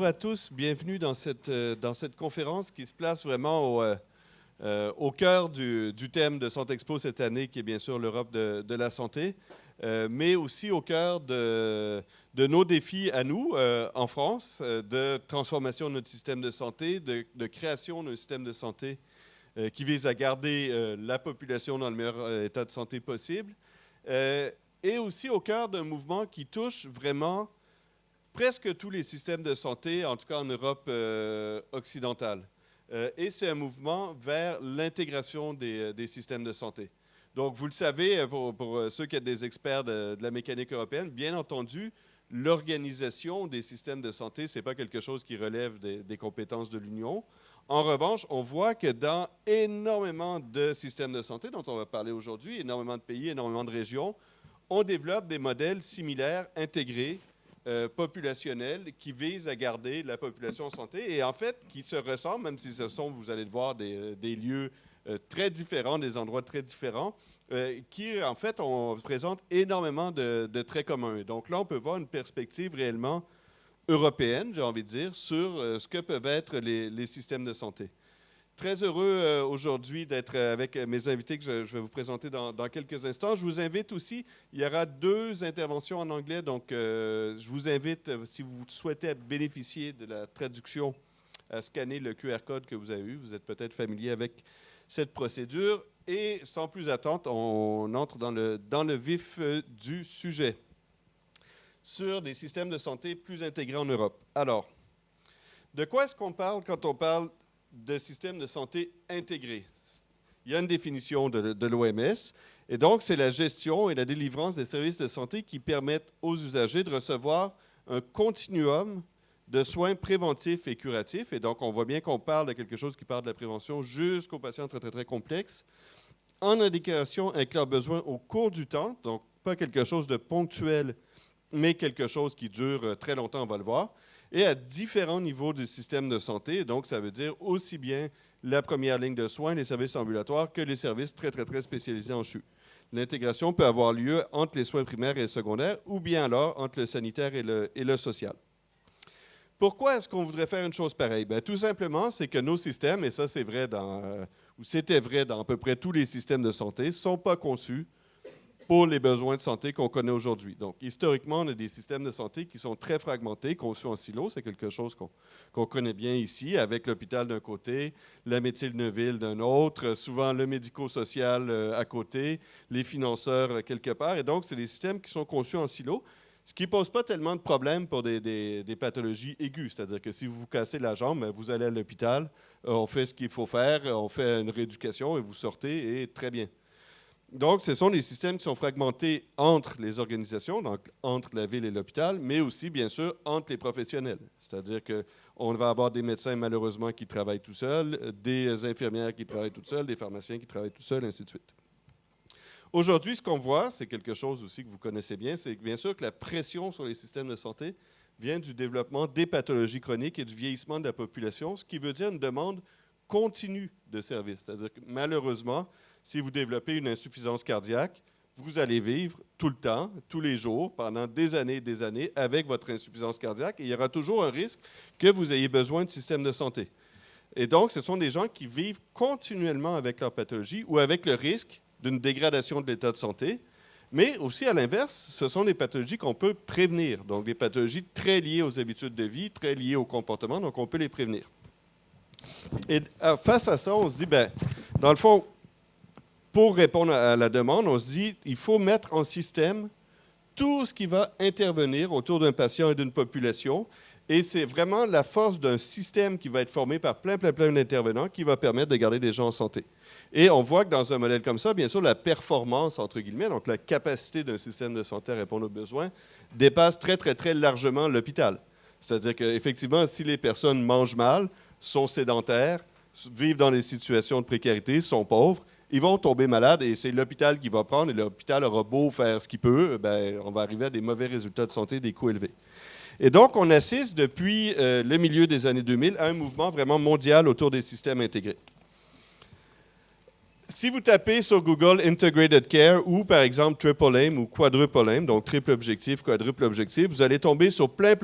Bonjour à tous, bienvenue dans cette conférence qui se place vraiment au cœur du thème de Santé Expo cette année, qui est bien sûr l'Europe de la santé, mais aussi au cœur de nos défis à nous, en France, de transformation de notre système de santé, de création d'un système de santé qui vise à garder la population dans le meilleur état de santé possible, et aussi au cœur d'un mouvement qui touche vraiment presque tous les systèmes de santé, en tout cas en Europe occidentale. Et c'est un mouvement vers l'intégration des systèmes de santé. Donc, vous le savez, pour ceux qui êtes des experts de la mécanique européenne, bien entendu, l'organisation des systèmes de santé, ce n'est pas quelque chose qui relève des compétences de l'Union. En revanche, on voit que dans énormément de systèmes de santé dont on va parler aujourd'hui, énormément de pays, énormément de régions, on développe des modèles similaires, intégrés, populationnels, qui visent à garder la population en santé et en fait qui se ressemblent, même si ce sont, vous allez le voir, des lieux très différents, des endroits très différents, qui en fait présentent énormément de traits communs. Donc là, on peut voir une perspective réellement européenne, j'ai envie de dire, sur ce que peuvent être les systèmes de santé. Très heureux aujourd'hui d'être avec mes invités que je vais vous présenter dans quelques instants. Je vous invite aussi, il y aura 2 interventions en anglais, donc je vous invite, si vous souhaitez bénéficier de la traduction, à scanner le QR code que vous avez eu. Vous êtes peut-être familier avec cette procédure. Et sans plus attendre, on entre dans le vif du sujet sur des systèmes de santé plus intégrés en Europe. Alors, de quoi est-ce qu'on parle quand on parle de système de santé intégré? Il y a une définition de l'OMS, et donc c'est la gestion et la délivrance des services de santé qui permettent aux usagers de recevoir un continuum de soins préventifs et curatifs. Et donc, on voit bien qu'on parle de quelque chose qui part de la prévention jusqu'aux patients très, très, très complexes, en adéquation avec leurs besoins au cours du temps, donc pas quelque chose de ponctuel, mais quelque chose qui dure très longtemps, on va le voir, et à différents niveaux du système de santé. Donc, ça veut dire aussi bien la première ligne de soins, les services ambulatoires, que les services très, très, très spécialisés en CHU. L'intégration peut avoir lieu entre les soins primaires et secondaires, ou bien alors entre le sanitaire et le social. Pourquoi est-ce qu'on voudrait faire une chose pareille? Bien, tout simplement, c'est que nos systèmes, et ça c'est vrai ou c'était vrai dans à peu près tous les systèmes de santé, ne sont pas conçus pour les besoins de santé qu'on connaît aujourd'hui. Donc, historiquement, on a des systèmes de santé qui sont très fragmentés, conçus en silos. C'est quelque chose qu'on connaît bien ici, avec l'hôpital d'un côté, la médecine de ville d'un autre, souvent le médico-social à côté, les financeurs quelque part. Et donc, c'est des systèmes qui sont conçus en silos, ce qui ne pose pas tellement de problèmes pour des pathologies aiguës. C'est-à-dire que si vous vous cassez la jambe, vous allez à l'hôpital, on fait ce qu'il faut faire, on fait une rééducation et vous sortez, et très bien. Donc, ce sont des systèmes qui sont fragmentés entre les organisations, donc entre la ville et l'hôpital, mais aussi, bien sûr, entre les professionnels. C'est-à-dire qu'on va avoir des médecins, malheureusement, qui travaillent tout seuls, des infirmières qui travaillent toutes seules, des pharmaciens qui travaillent tout seuls, ainsi de suite. Aujourd'hui, ce qu'on voit, c'est quelque chose aussi que vous connaissez bien, c'est bien sûr que la pression sur les systèmes de santé vient du développement des pathologies chroniques et du vieillissement de la population, ce qui veut dire une demande continue de services. C'est-à-dire que, malheureusement, si vous développez une insuffisance cardiaque, vous allez vivre tout le temps, tous les jours, pendant des années avec votre insuffisance cardiaque, et il y aura toujours un risque que vous ayez besoin de système de santé. Et donc, ce sont des gens qui vivent continuellement avec leur pathologie ou avec le risque d'une dégradation de l'état de santé, mais aussi, à l'inverse, ce sont des pathologies qu'on peut prévenir, donc des pathologies très liées aux habitudes de vie, très liées au comportement, donc on peut les prévenir. Et face à ça, on se dit, bien, dans le fond, pour répondre à la demande, on se dit qu'il faut mettre en système tout ce qui va intervenir autour d'un patient et d'une population. Et c'est vraiment la force d'un système qui va être formé par plein d'intervenants qui va permettre de garder des gens en santé. Et on voit que dans un modèle comme ça, bien sûr, la performance, entre guillemets, donc la capacité d'un système de santé à répondre aux besoins, dépasse très, très, très largement l'hôpital. C'est-à-dire qu'effectivement, si les personnes mangent mal, sont sédentaires, vivent dans des situations de précarité, sont pauvres, ils vont tomber malades et c'est l'hôpital qui va prendre, et l'hôpital aura beau faire ce qu'il peut, bien, on va arriver à des mauvais résultats de santé, des coûts élevés. Et donc, on assiste depuis le milieu des années 2000 à un mouvement vraiment mondial autour des systèmes intégrés. Si vous tapez sur Google Integrated Care ou par exemple Triple Aim ou Quadruple Aim, donc triple objectif, quadruple objectif, vous allez tomber sur plein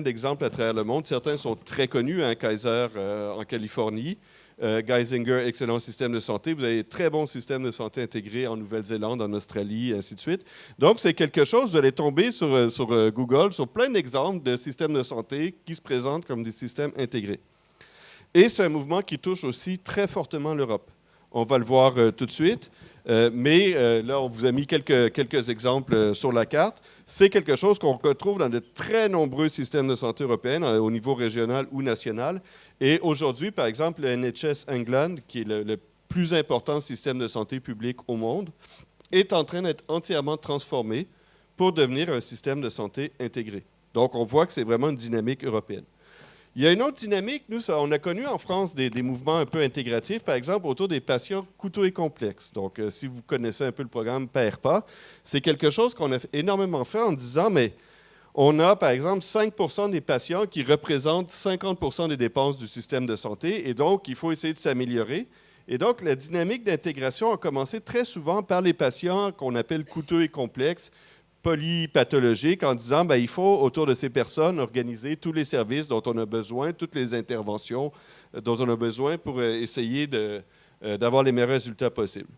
d'exemples à travers le monde. Certains sont très connus, hein, Kaiser en Californie, Geisinger, excellent système de santé. Vous avez très bons systèmes de santé intégrés en Nouvelle-Zélande, en Australie, et ainsi de suite. Donc, c'est quelque chose, vous allez tomber sur Google sur plein d'exemples de systèmes de santé qui se présentent comme des systèmes intégrés. Et c'est un mouvement qui touche aussi très fortement l'Europe. On va le voir tout de suite, mais là, on vous a mis quelques exemples sur la carte. C'est quelque chose qu'on retrouve dans de très nombreux systèmes de santé européens, au niveau régional ou national. Et aujourd'hui, par exemple, le NHS England, qui est le plus important système de santé public au monde, est en train d'être entièrement transformé pour devenir un système de santé intégré. Donc, on voit que c'est vraiment une dynamique européenne. Il y a une autre dynamique, nous, on a connu en France des mouvements un peu intégratifs, par exemple autour des patients coûteux et complexes. Donc, si vous connaissez un peu le programme PERPA, c'est quelque chose qu'on a énormément fait en disant, mais on a, par exemple, 5% des patients qui représentent 50% des dépenses du système de santé, et donc, il faut essayer de s'améliorer. Et donc, la dynamique d'intégration a commencé très souvent par les patients qu'on appelle coûteux et complexes, polypathologiques, en disant il faut, autour de ces personnes, organiser tous les services dont on a besoin, toutes les interventions dont on a besoin pour essayer d'avoir les meilleurs résultats possibles.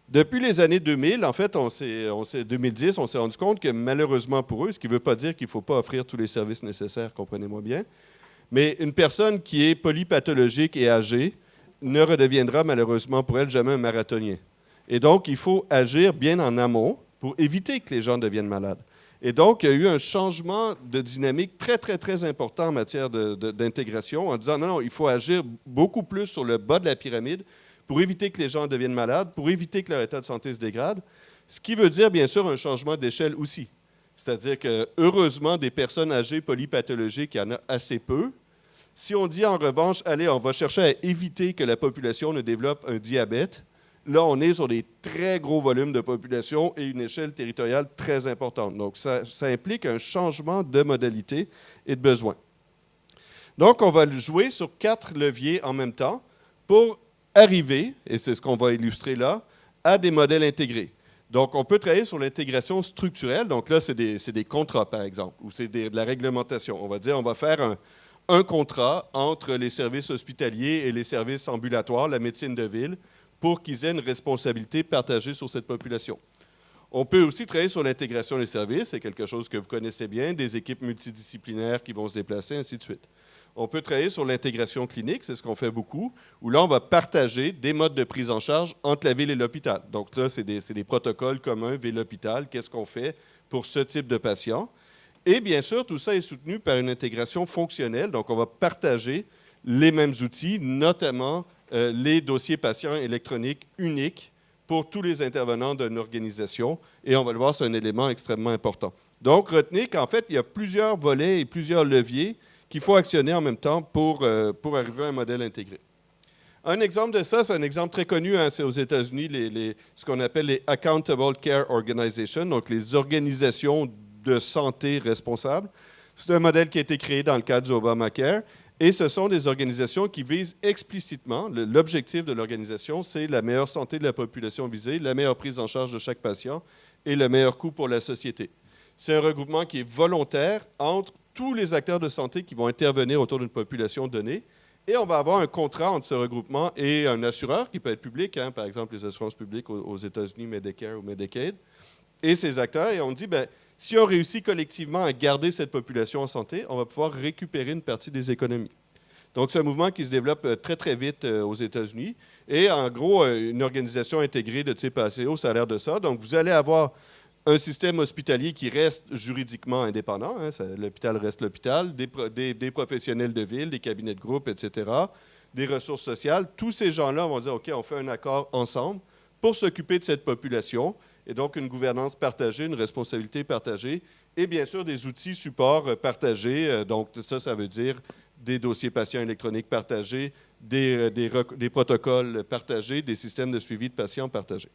Depuis les années 2000, en fait, 2010, on s'est rendu compte que malheureusement pour eux, ce qui ne veut pas dire qu'il ne faut pas offrir tous les services nécessaires, comprenez-moi bien, mais une personne qui est polypathologique et âgée ne redeviendra malheureusement pour elle jamais un marathonien. Et donc, il faut agir bien en amont pour éviter que les gens deviennent malades. Et donc, il y a eu un changement de dynamique très important en matière d'intégration, en disant non, il faut agir beaucoup plus sur le bas de la pyramide pour éviter que les gens deviennent malades, pour éviter que leur état de santé se dégrade, ce qui veut dire, bien sûr, un changement d'échelle aussi. C'est-à-dire que, heureusement, des personnes âgées polypathologiques, il y en a assez peu. Si on dit, en revanche, allez, on va chercher à éviter que la population ne développe un diabète, là, on est sur des très gros volumes de population et une échelle territoriale très importante. Donc, ça implique un changement de modalité et de besoin. Donc, on va jouer sur 4 leviers en même temps pour arriver, et c'est ce qu'on va illustrer là, à des modèles intégrés. Donc, on peut travailler sur l'intégration structurelle. Donc là, c'est des contrats, par exemple, ou c'est de la réglementation. On va dire, on va faire un contrat entre les services hospitaliers et les services ambulatoires, la médecine de ville, pour qu'ils aient une responsabilité partagée sur cette population. On peut aussi travailler sur l'intégration des services, c'est quelque chose que vous connaissez bien, des équipes multidisciplinaires qui vont se déplacer, ainsi de suite. On peut travailler sur l'intégration clinique, c'est ce qu'on fait beaucoup, où là, on va partager des modes de prise en charge entre la ville et l'hôpital. Donc là, c'est des protocoles communs ville-hôpital, qu'est-ce qu'on fait pour ce type de patient. Et bien sûr, tout ça est soutenu par une intégration fonctionnelle, donc on va partager les mêmes outils, notamment les dossiers patients électroniques uniques pour tous les intervenants d'une organisation. Et on va le voir, c'est un élément extrêmement important. Donc, retenez qu'en fait, il y a plusieurs volets et plusieurs leviers qu'il faut actionner en même temps pour arriver à un modèle intégré. Un exemple de ça, c'est un exemple très connu, hein, c'est aux États-Unis, ce qu'on appelle les Accountable Care Organizations, donc les organisations de santé responsables. C'est un modèle qui a été créé dans le cadre du Obamacare. Et ce sont des organisations qui visent explicitement, l'objectif de l'organisation, c'est la meilleure santé de la population visée, la meilleure prise en charge de chaque patient et le meilleur coût pour la société. C'est un regroupement qui est volontaire entre tous les acteurs de santé qui vont intervenir autour d'une population donnée. Et on va avoir un contrat entre ce regroupement et un assureur qui peut être public, hein, par exemple les assurances publiques aux États-Unis, Medicare ou Medicaid, et ces acteurs. Et on dit, si on réussit collectivement à garder cette population en santé, on va pouvoir récupérer une partie des économies. Donc, c'est un mouvement qui se développe très vite aux États-Unis. Et en gros, une organisation intégrée de type ACO, ça a l'air de ça. Donc, vous allez avoir un système hospitalier qui reste juridiquement indépendant. Hein, l'hôpital reste l'hôpital, des professionnels de ville, des cabinets de groupe, etc., des ressources sociales. Tous ces gens-là vont dire, OK, on fait un accord ensemble pour s'occuper de cette population. Et donc, une gouvernance partagée, une responsabilité partagée, et bien sûr, des outils supports partagés. Donc, ça veut dire des dossiers patients électroniques partagés, des protocoles partagés, des systèmes de suivi de patients partagés.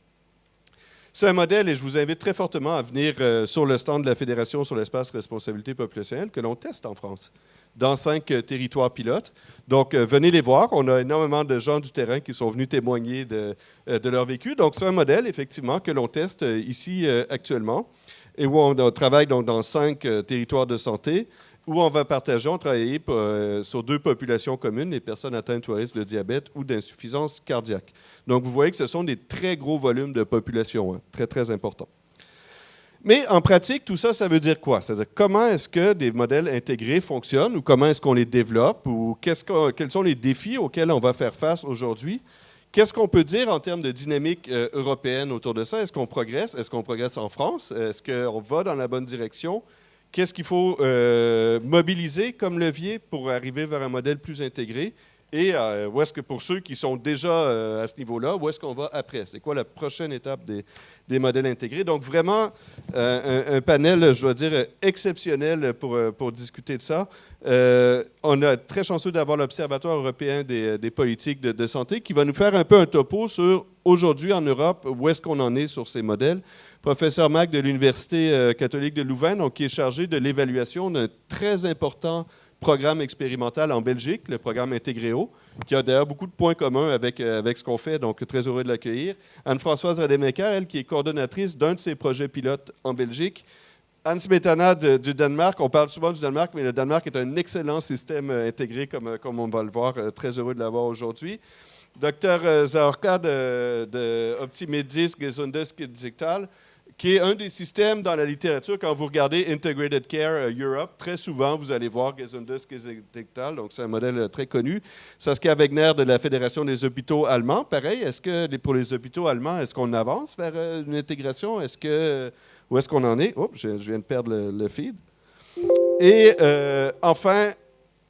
C'est un modèle, et je vous invite très fortement à venir sur le stand de la Fédération sur l'espace responsabilité populationnelle que l'on teste en France. dans 5 territoires pilotes. Donc, venez les voir. On a énormément de gens du terrain qui sont venus témoigner de leur vécu. Donc, c'est un modèle, effectivement, que l'on teste ici actuellement et où on travaille donc, dans 5 territoires de santé où on va partager, on travaille sur 2 populations communes, les personnes atteintes ou à risque de diabète ou d'insuffisance cardiaque. Donc, vous voyez que ce sont des très gros volumes de population, hein, très, très importants. Mais en pratique, tout ça, ça veut dire quoi? C'est-à-dire comment est-ce que des modèles intégrés fonctionnent ou comment est-ce qu'on les développe ou quels sont les défis auxquels on va faire face aujourd'hui? Qu'est-ce qu'on peut dire en termes de dynamique européenne autour de ça? Est-ce qu'on progresse? Est-ce qu'on progresse en France? Est-ce qu'on va dans la bonne direction? Qu'est-ce qu'il faut mobiliser comme levier pour arriver vers un modèle plus intégré? Et où est-ce que pour ceux qui sont déjà à ce niveau-là, où est-ce qu'on va après? C'est quoi la prochaine étape des modèles intégrés? Donc vraiment un panel, je dois dire, exceptionnel pour discuter de ça. On est très chanceux d'avoir l'Observatoire européen des politiques de santé qui va nous faire un peu un topo sur aujourd'hui en Europe, où est-ce qu'on en est sur ces modèles. Professeur Mac de l'Université catholique de Louvain, donc, qui est chargé de l'évaluation d'un très important programme expérimental en Belgique, le programme Integréo, qui a d'ailleurs beaucoup de points communs avec ce qu'on fait, donc très heureux de l'accueillir. Anne-Françoise Rademacher, elle, qui est coordonnatrice d'un de ces projets pilotes en Belgique. Anne Smetana du Danemark, on parle souvent du Danemark, mais le Danemark est un excellent système intégré, comme on va le voir, très heureux de l'avoir aujourd'hui. Dr Zaorka de Optimedis Gesundes Digital, qui est un des systèmes dans la littérature, quand vous regardez Integrated Care Europe, très souvent, vous allez voir Gesundes Digital, donc c'est un modèle très connu. Saskia Wegner de la Fédération des hôpitaux allemands, pareil, est-ce que pour les hôpitaux allemands, est-ce qu'on avance vers une intégration? Où est-ce qu'on en est? Oh, je viens de perdre le feed. Et enfin,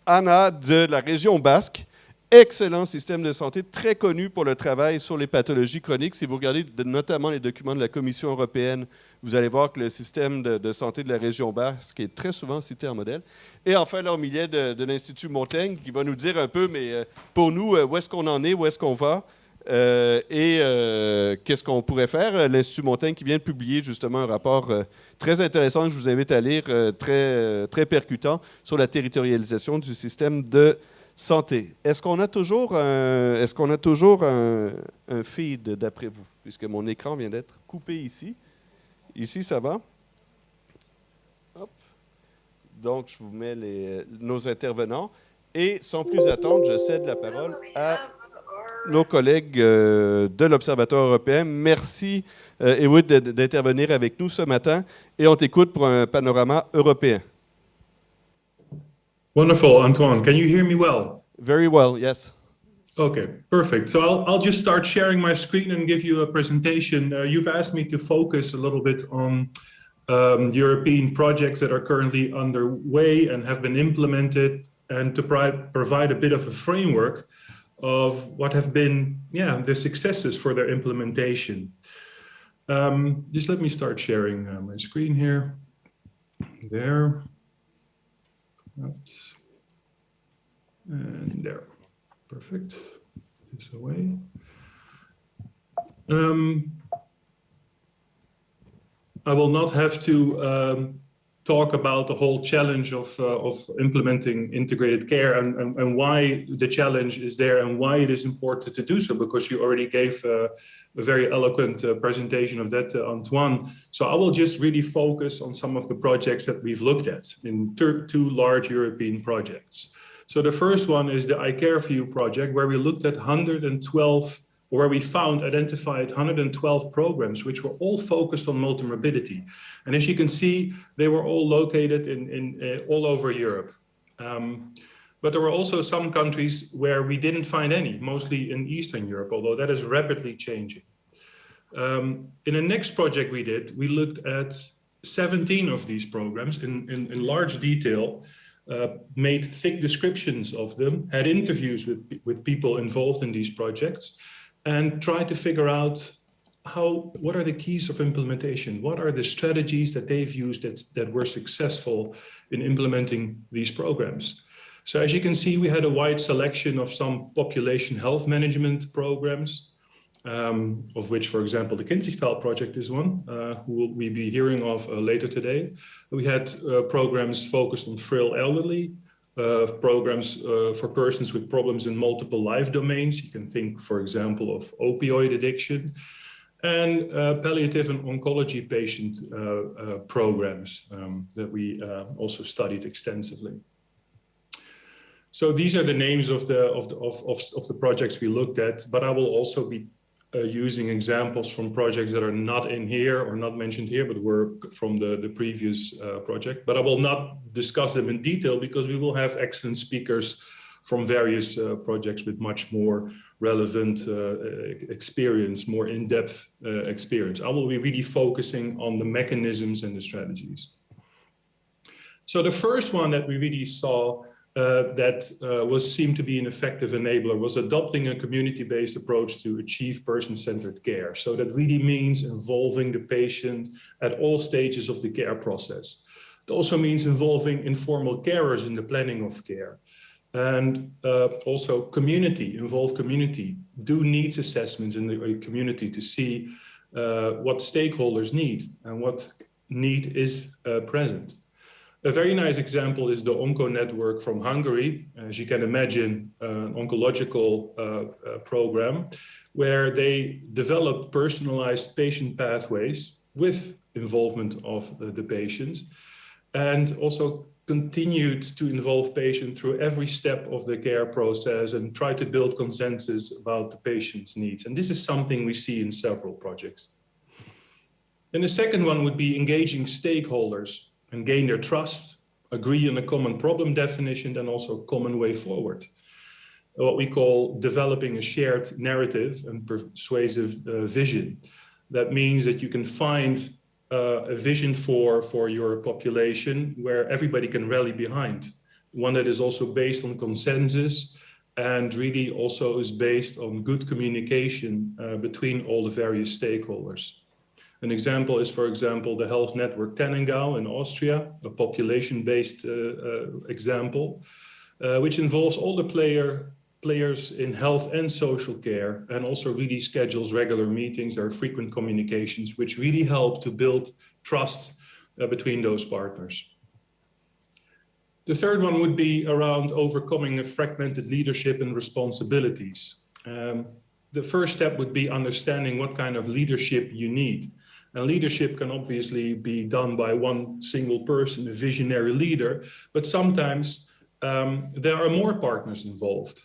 Anna de la région basque, excellent système de santé, très connu pour le travail sur les pathologies chroniques. Si vous regardez notamment les documents de la Commission européenne, vous allez voir que le système de santé de la région basque est très souvent cité en modèle. Et enfin, Laure Millet de l'Institut Montaigne, qui va nous dire un peu, mais pour nous, où est-ce qu'on en est, où est-ce qu'on va, et qu'est-ce qu'on pourrait faire. L'Institut Montaigne qui vient de publier justement un rapport très intéressant que je vous invite à lire, très percutant, sur la territorialisation du système de santé. Est-ce qu'on a toujours un feed d'après vous? Puisque mon écran vient d'être coupé ici. Ici, ça va? Hop. Donc, je vous mets nos intervenants. Et sans plus attendre, je cède la parole à nos collègues de l'Observatoire européen. Merci, Ewood, d'intervenir avec nous ce matin. Et on t'écoute pour un panorama européen. Wonderful, Antoine. Can you hear me well? Very well, yes. Okay, perfect. So I'll just start sharing my screen and give you a presentation. You've asked me to focus a little bit on European projects that are currently underway and have been implemented, and to provide a bit of a framework of what have been, the successes for their implementation. Just let me start sharing my screen here. There. Oops. And there. Perfect. This away. I will not have to talk about the whole challenge of implementing integrated care and why the challenge is there and why it is important to do so, because you already gave a very eloquent presentation of that, Antoine. So I will just really focus on some of the projects that we've looked at in two large European projects. So the first one is the iCareView project, where we looked at 112, where we identified 112 programs, which were all focused on multimorbidity. And as you can see, they were all located in all over Europe. But there were also some countries where we didn't find any, mostly in Eastern Europe, although that is rapidly changing. In the next project we did, we looked at 17 of these programs in large detail, made thick descriptions of them, had interviews with people involved in these projects, and tried to figure out what are the keys of implementation? What are the strategies that they've used that were successful in implementing these programs? So as you can see, we had a wide selection of some population health management programs, of which, for example, the Kinzigtal project is one, who will we be hearing of later today. We had programs focused on frail elderly, programs for persons with problems in multiple life domains. You can think, for example, of opioid addiction, and palliative and oncology patient programs that we also studied extensively. So these are the names of the projects we looked at, but I will also be using examples from projects that are not in here or not mentioned here, but were from the previous project. But I will not discuss them in detail because we will have excellent speakers from various projects with much more relevant experience, more in-depth experience. I will be really focusing on the mechanisms and the strategies. So the first one that we really saw seemed to be an effective enabler was adopting a community-based approach to achieve person-centered care. So that really means involving the patient at all stages of the care process. It also means involving informal carers in the planning of care. And also involve community, do needs assessments in the community to see what stakeholders need and what need is present. A very nice example is the Onco Network from Hungary. As you can imagine, an oncological program where they developed personalized patient pathways with involvement of the patients, and also continued to involve patients through every step of the care process and try to build consensus about the patient's needs. And this is something we see in several projects. And the second one would be engaging stakeholders and gain their trust, agree on a common problem definition, and also a common way forward. What we call developing a shared narrative and persuasive vision. That means that you can find a vision for your population where everybody can rally behind. One that is also based on consensus and really also is based on good communication between all the various stakeholders. An example is, for example, the Health Network Tannengau in Austria, a population-based example, which involves all the players in health and social care, and also really schedules regular meetings. There are frequent communications, which really help to build trust between those partners. The third one would be around overcoming a fragmented leadership and responsibilities. The first step would be understanding what kind of leadership you need. And leadership can obviously be done by one single person, a visionary leader, but sometimes there are more partners involved.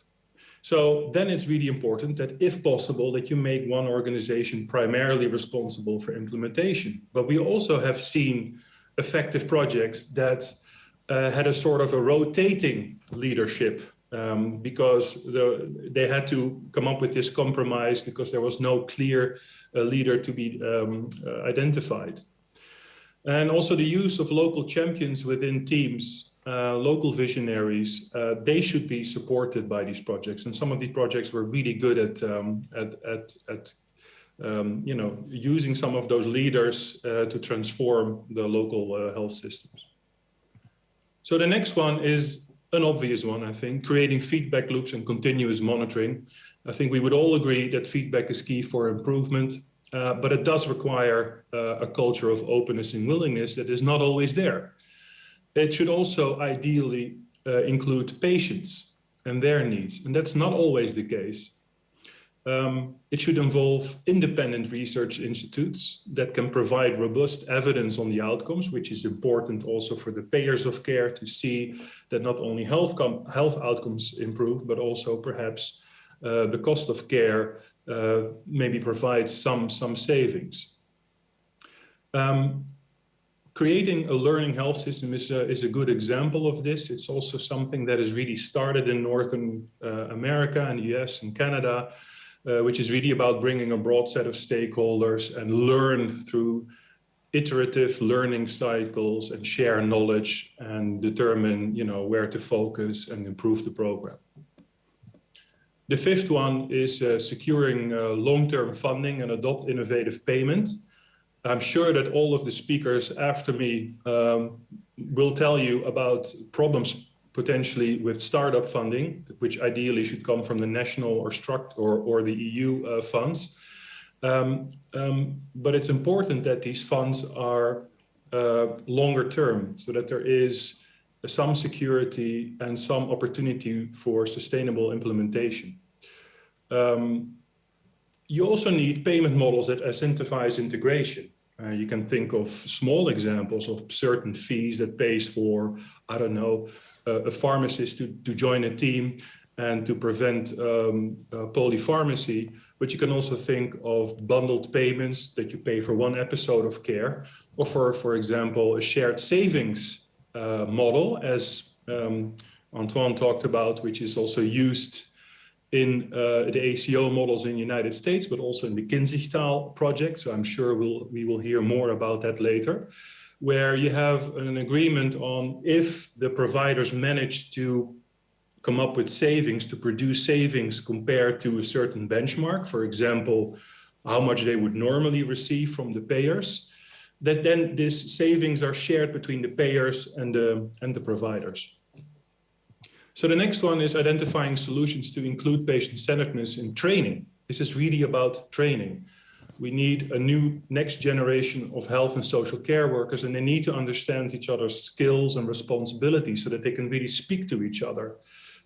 So then it's really important that, if possible, that you make one organization primarily responsible for implementation. But we also have seen effective projects that had a sort of a rotating leadership because they had to come up with this compromise because there was no clear leader to be identified. And also the use of local champions within teams, local visionaries, they should be supported by these projects. And some of these projects were really good at using some of those leaders to transform the local health systems. So the next one is an obvious one, I think, creating feedback loops and continuous monitoring. I think we would all agree that feedback is key for improvement, but it does require a culture of openness and willingness that is not always there. It should also ideally include patients and their needs, and that's not always the case. It should involve independent research institutes that can provide robust evidence on the outcomes, which is important also for the payers of care to see that not only health outcomes improve, but also perhaps the cost of care maybe provides some savings. Creating a learning health system is a good example of this. It's also something that has really started in Northern America and the US and Canada, which is really about bringing a broad set of stakeholders and learn through iterative learning cycles and share knowledge and determine, where to focus and improve the program. The fifth one is securing long-term funding and adopt innovative payment. I'm sure that all of the speakers after me will tell you about problems potentially with startup funding, which ideally should come from the national or the EU funds. But it's important that these funds are longer term, so that there is some security, and some opportunity for sustainable implementation. You also need payment models that incentivize integration. You can think of small examples of certain fees that pays for, I don't know, a pharmacist to join a team and to prevent polypharmacy. But you can also think of bundled payments that you pay for one episode of care, or for example, a shared savings model, as Antoine talked about, which is also used in the ACO models in the United States, but also in the Kinzigtal project. So I'm sure we will hear more about that later, where you have an agreement on if the providers manage to come up with savings, to produce savings compared to a certain benchmark, for example, how much they would normally receive from the payers, that then these savings are shared between the payers and the providers. So the next one is identifying solutions to include patient-centeredness in training. This is really about training. We need a new next generation of health and social care workers, and they need to understand each other's skills and responsibilities so that they can really speak to each other.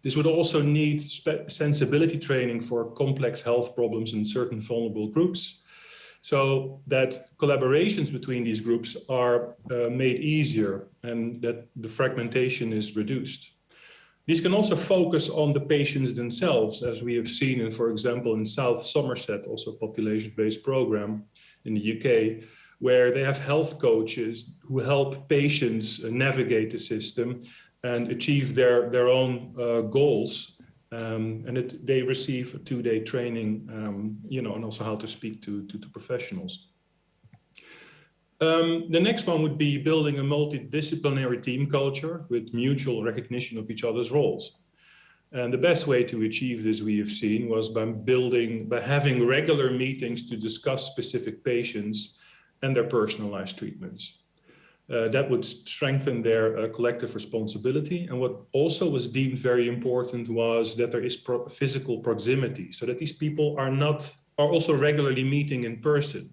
This would also need sensibility training for complex health problems in certain vulnerable groups, so that collaborations between these groups are made easier and that the fragmentation is reduced. These can also focus on the patients themselves, as we have seen in, for example, in South Somerset, also a population-based program in the UK, where they have health coaches who help patients navigate the system and achieve their own goals. They receive a 2-day training, and also how to speak to professionals. The next one would be building a multidisciplinary team culture with mutual recognition of each other's roles. And the best way to achieve this, we have seen, was by having regular meetings to discuss specific patients and their personalized treatments. That would strengthen their collective responsibility. And what also was deemed very important was that there is physical proximity, so that these people are also regularly meeting in person.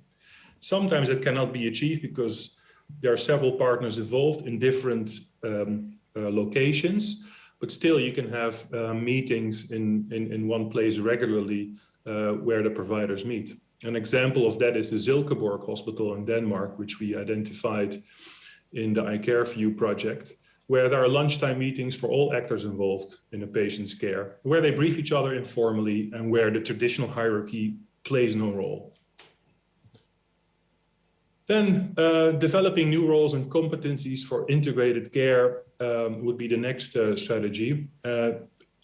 Sometimes that cannot be achieved because there are several partners involved in different locations, but still you can have meetings in one place regularly where the providers meet. An example of that is the Silkeborg Hospital in Denmark, which we identified in the iCareView project, where there are lunchtime meetings for all actors involved in a patient's care, where they brief each other informally and where the traditional hierarchy plays no role. Then developing new roles and competencies for integrated care would be the next strategy.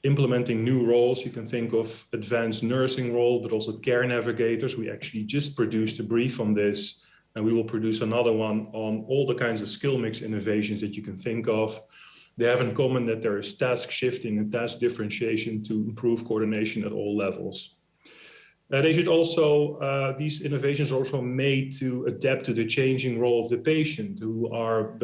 Implementing new roles, you can think of advanced nursing role, but also care navigators. We actually just produced a brief on this, and we will produce another one on all the kinds of skill mix innovations that you can think of. They have in common that there is task shifting and task differentiation to improve coordination at all levels. They should also, these innovations are also made to adapt to the changing role of the patient, who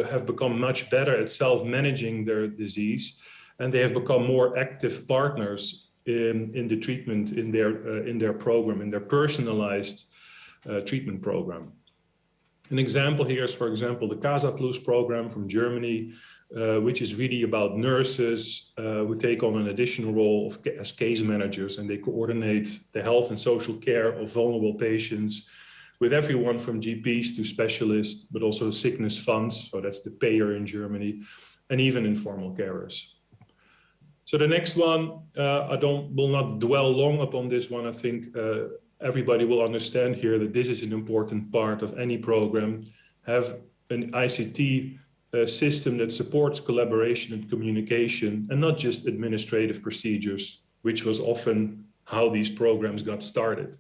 have become much better at self-managing their disease, and they have become more active partners in the treatment in their program, in their personalized treatment program. An example here is, for example, the Casa Plus program from Germany, which is really about nurses who take on an additional role as case managers, and they coordinate the health and social care of vulnerable patients with everyone from GPs to specialists, but also sickness funds, so that's the payer in Germany, and even informal carers. So the next one, will not dwell long upon this one. I think everybody will understand here that this is an important part of any program. Have an ICT system that supports collaboration and communication, and not just administrative procedures, which was often how these programs got started.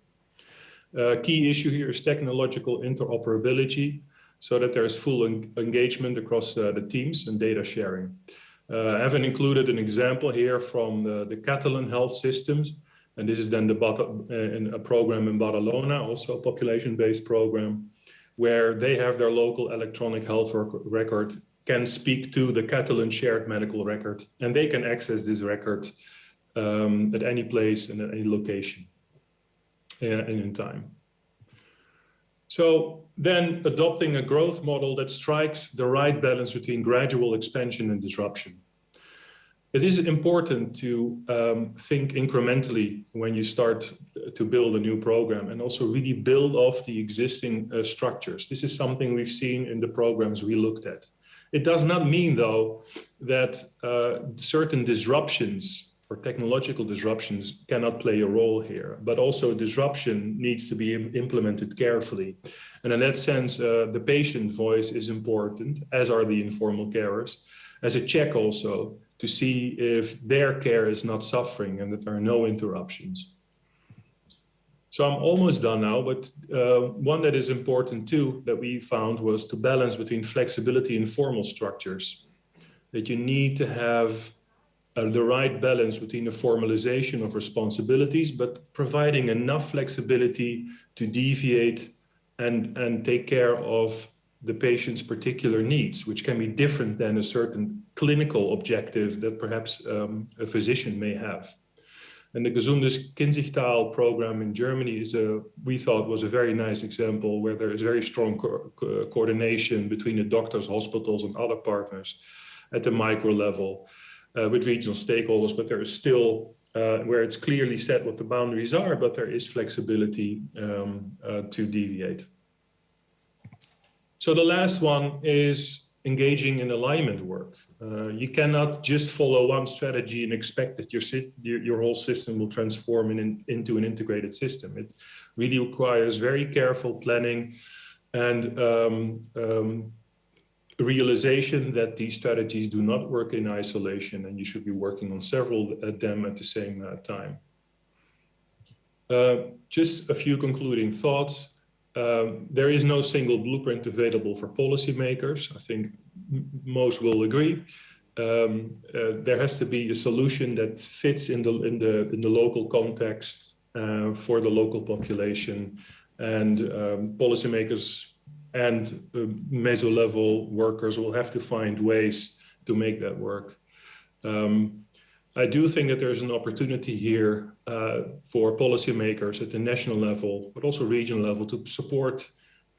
Key issue here is technological interoperability, so that there is full engagement across the teams and data sharing. I haven't included an example here from the Catalan health systems, and this is then in a program in Barcelona, also a population-based program, where they have their local electronic health record, can speak to the Catalan shared medical record, and they can access this record at any place and at any location and in time. So then adopting a growth model that strikes the right balance between gradual expansion and disruption. It is important to think incrementally when you start to build a new program, and also really build off the existing structures. This is something we've seen in the programs we looked at. It does not mean, though, that certain disruptions or technological disruptions cannot play a role here, but also disruption needs to be implemented carefully. And in that sense, the patient voice is important, as are the informal carers, as a check also to see if their care is not suffering and that there are no interruptions. So I'm almost done now, but one that is important too that we found was to balance between flexibility and formal structures, that you need to have the right balance between the formalization of responsibilities, but providing enough flexibility to deviate and take care of the patient's particular needs, which can be different than a certain clinical objective that perhaps a physician may have. And the Gesundes Kinderspital program in Germany we thought was a very nice example where there is very strong coordination between the doctors, hospitals, and other partners at the micro level with regional stakeholders, but there is still where it's clearly set what the boundaries are, but there is flexibility to deviate. So the last one is engaging in alignment work. You cannot just follow one strategy and expect that your whole system will transform into an integrated system. It really requires very careful planning and realization that these strategies do not work in isolation, and you should be working on several of them at the same time. Just a few concluding thoughts. There is no single blueprint available for policymakers. I think most will agree. There has to be a solution that fits in the local context for the local population, and policymakers and meso-level workers will have to find ways to make that work. I do think that there's an opportunity here for policymakers at the national level, but also regional level, to support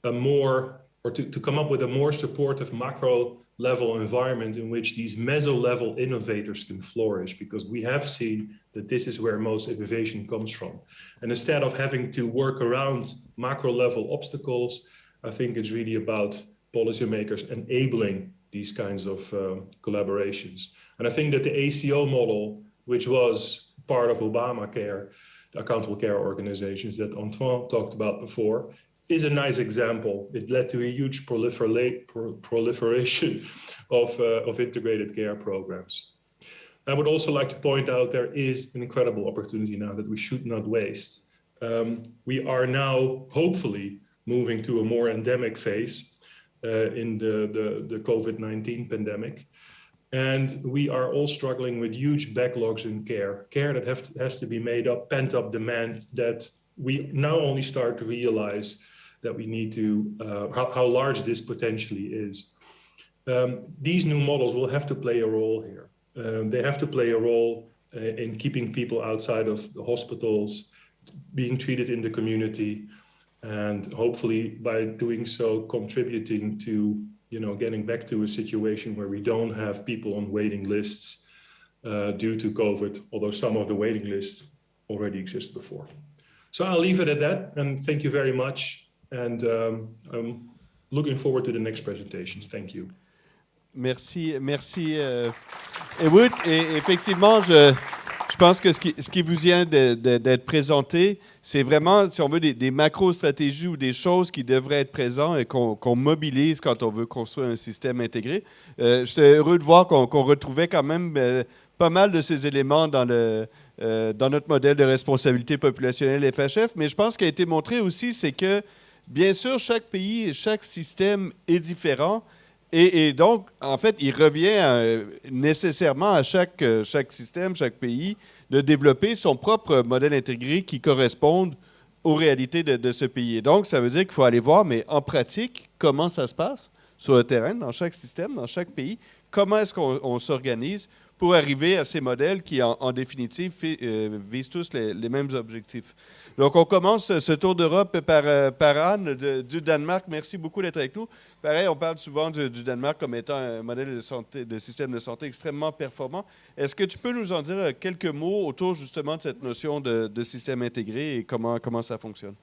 a more, or to come up with a more supportive macro level environment in which these meso-level innovators can flourish, because we have seen that this is where most innovation comes from. And instead of having to work around macro level obstacles, I think it's really about policymakers enabling these kinds of collaborations. And I think that the ACO model, which was part of Obamacare, the accountable care organizations that Antoine talked about before, is a nice example. It led to a huge proliferation of integrated care programs. I would also like to point out there is an incredible opportunity now that we should not waste. We are now hopefully moving to a more endemic phase in the COVID-19 pandemic. And we are all struggling with huge backlogs in care that has to be made up, pent up demand that we now only start to realize that we need to, how large this potentially is. These new models will have to play a role here. They have to play a role in keeping people outside of the hospitals, being treated in the community, and hopefully by doing so, contributing to getting back to a situation where we don't have people on waiting lists due to COVID, although some of the waiting lists already exist before. So I'll leave it at that, and thank you very much. And I'm looking forward to the next presentations. Thank you. Merci, Ewout. Et effectivement, je pense que ce qui vous vient d'être présenté, c'est vraiment, si on veut, des macro-stratégies ou des choses qui devraient être présentes et qu'on mobilise quand on veut construire un système intégré. J'étais heureux de voir qu'on retrouvait quand même pas mal de ces éléments dans notre modèle de responsabilité populationnelle FHF, mais je pense ce qui a été montré aussi, c'est que, bien sûr, chaque pays et chaque système est différent. Et donc, en fait, il revient nécessairement à chaque système, chaque pays, de développer son propre modèle intégré qui corresponde aux réalités de ce pays. Et donc, ça veut dire qu'il faut aller voir, mais en pratique, comment ça se passe sur le terrain, dans chaque système, dans chaque pays, comment est-ce qu'on s'organise pour arriver à ces modèles qui, en définitive, visent tous les mêmes objectifs. Donc, on commence ce tour d'Europe par Anne du Danemark. Merci beaucoup d'être avec nous. Pareil, on parle souvent du Danemark comme étant un modèle de système de santé extrêmement performant. Est-ce que tu peux nous en dire quelques mots autour justement de cette notion de système intégré et comment ça fonctionne?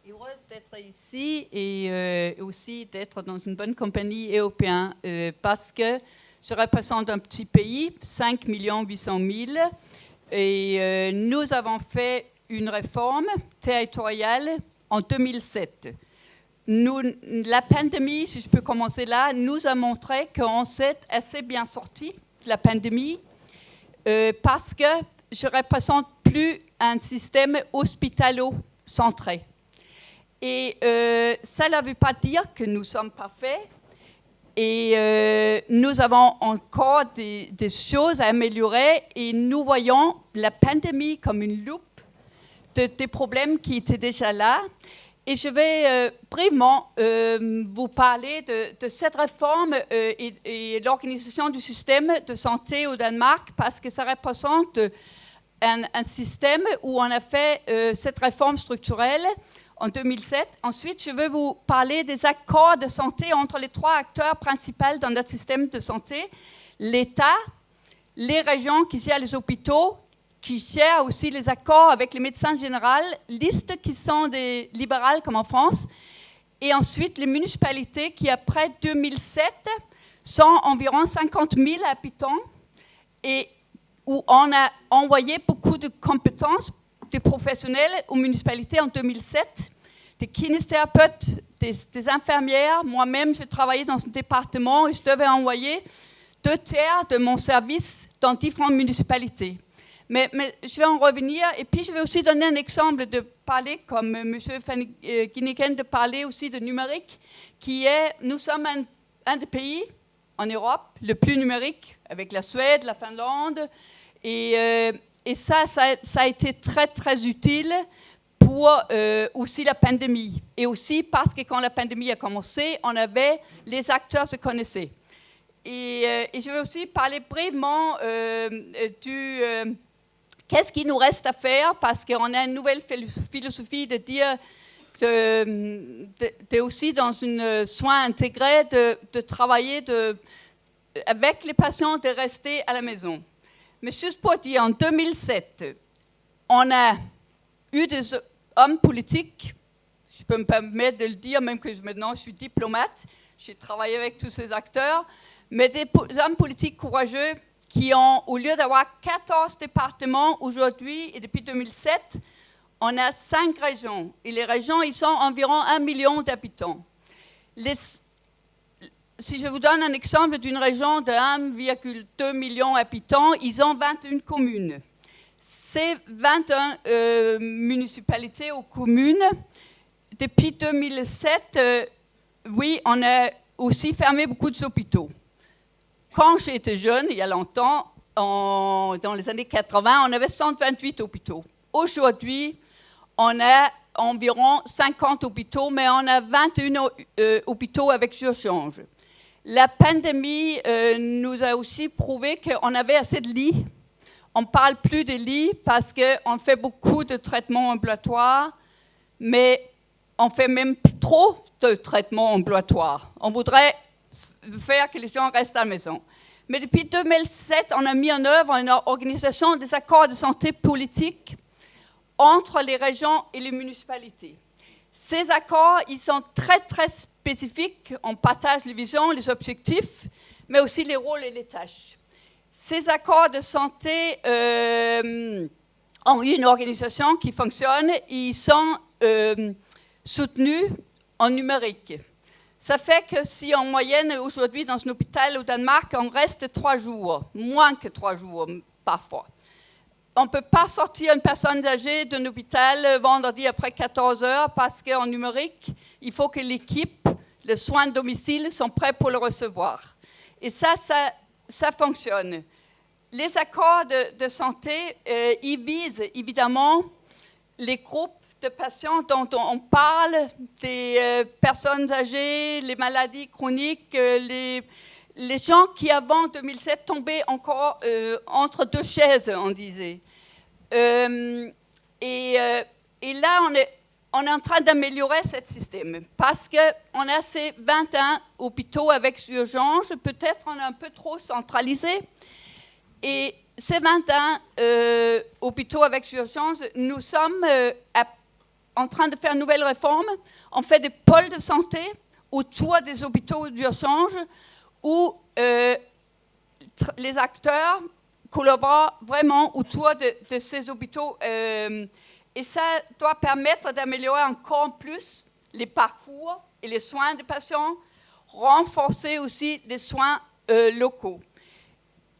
Heureuse d'être ici et aussi d'être dans une bonne compagnie européenne parce que je représente un petit pays, 5 800 000, et nous avons fait une réforme territoriale en 2007. La pandémie, si je peux commencer là, nous a montré qu'on s'est assez bien sorti de la pandémie parce que je ne représente plus un système hospitalo-centré. Et ça ne veut pas dire que nous sommes parfaits et nous avons encore des choses à améliorer et nous voyons la pandémie comme une loupe des problèmes qui étaient déjà là. Et je vais brièvement vous parler de cette réforme et l'organisation du système de santé au Danemark parce que ça représente un système où on a fait cette réforme structurelle en 2007. Ensuite, je vais vous parler des accords de santé entre les 3 acteurs principaux dans notre système de santé. L'État, les régions qui gèrent les hôpitaux, qui gèrent aussi les accords avec les médecins généraux, listes qui sont des libérales comme en France, et ensuite les municipalités qui, après 2007, sont environ 50 000 habitants et où on a envoyé beaucoup de compétences des professionnels aux municipalités en 2007, des kinésithérapeutes, des infirmières. Moi-même, je travaillais dans ce département et je devais envoyer 2/3 de mon service dans différentes municipalités. Mais je vais en revenir et puis je vais aussi donner un exemple de parler, comme M. Guiniken, de parler aussi de numérique, qui est, nous sommes un des pays en Europe le plus numérique, avec la Suède, la Finlande, et ça a été très, très utile pour aussi la pandémie. Et aussi parce que quand la pandémie a commencé, les acteurs se connaissaient. Et je vais aussi parler brièvement qu'est-ce qu'il nous reste à faire, parce qu'on a une nouvelle philosophie de dire aussi dans un soin intégré, de travailler avec les patients, de rester à la maison. Mais juste pour dire, en 2007, on a eu des hommes politiques, je peux me permettre de le dire, même que maintenant je suis diplomate, j'ai travaillé avec tous ces acteurs, mais des hommes politiques courageux qui ont, au lieu d'avoir 14 départements aujourd'hui et depuis 2007, on a 5 régions. Et les régions, ils sont environ 1 million d'habitants. Si je vous donne un exemple d'une région de 1,2 million d'habitants, ils ont 21 communes. Ces 21 municipalités ou communes, depuis 2007, oui, on a aussi fermé beaucoup d'hôpitaux. Quand j'étais jeune, il y a longtemps, dans les années 80, on avait 128 hôpitaux. Aujourd'hui, on a environ 50 hôpitaux, mais on a 21 hôpitaux avec urgence. La pandémie nous a aussi prouvé qu'on avait assez de lits. On ne parle plus de lits parce qu'on fait beaucoup de traitements ambulatoires, mais on fait même trop de traitements ambulatoires. On voudrait faire que les gens restent à la maison. Mais depuis 2007, on a mis en œuvre une organisation des accords de santé politique entre les régions et les municipalités. Ces accords, ils sont très, très spécifiques. On partage les visions, les objectifs, mais aussi les rôles et les tâches. Ces accords de santé ont une organisation qui fonctionne et ils sont soutenus en numérique. Ça fait que si en moyenne, aujourd'hui, dans un hôpital au Danemark, on reste 3 jours, moins que 3 jours parfois. On ne peut pas sortir une personne âgée d'un hôpital vendredi après 14 heures parce qu'en numérique, il faut que l'équipe, les soins de domicile, sont prêts pour le recevoir. Et ça fonctionne. Les accords de santé, ils visent évidemment les groupes de patients dont on parle, des personnes âgées, les maladies chroniques, les gens qui avant 2007 tombaient encore entre deux chaises, on disait. Et là, on est en train d'améliorer ce système parce qu'on a ces 21 hôpitaux avec urgence, peut-être on est un peu trop centralisé. Et ces 21 hôpitaux avec urgence, nous sommes en train de faire une nouvelle réforme. On fait des pôles de santé autour des hôpitaux d'urgence où les acteurs collaborent vraiment autour de ces hôpitaux. Et ça doit permettre d'améliorer encore plus les parcours et les soins des patients, renforcer aussi les soins locaux.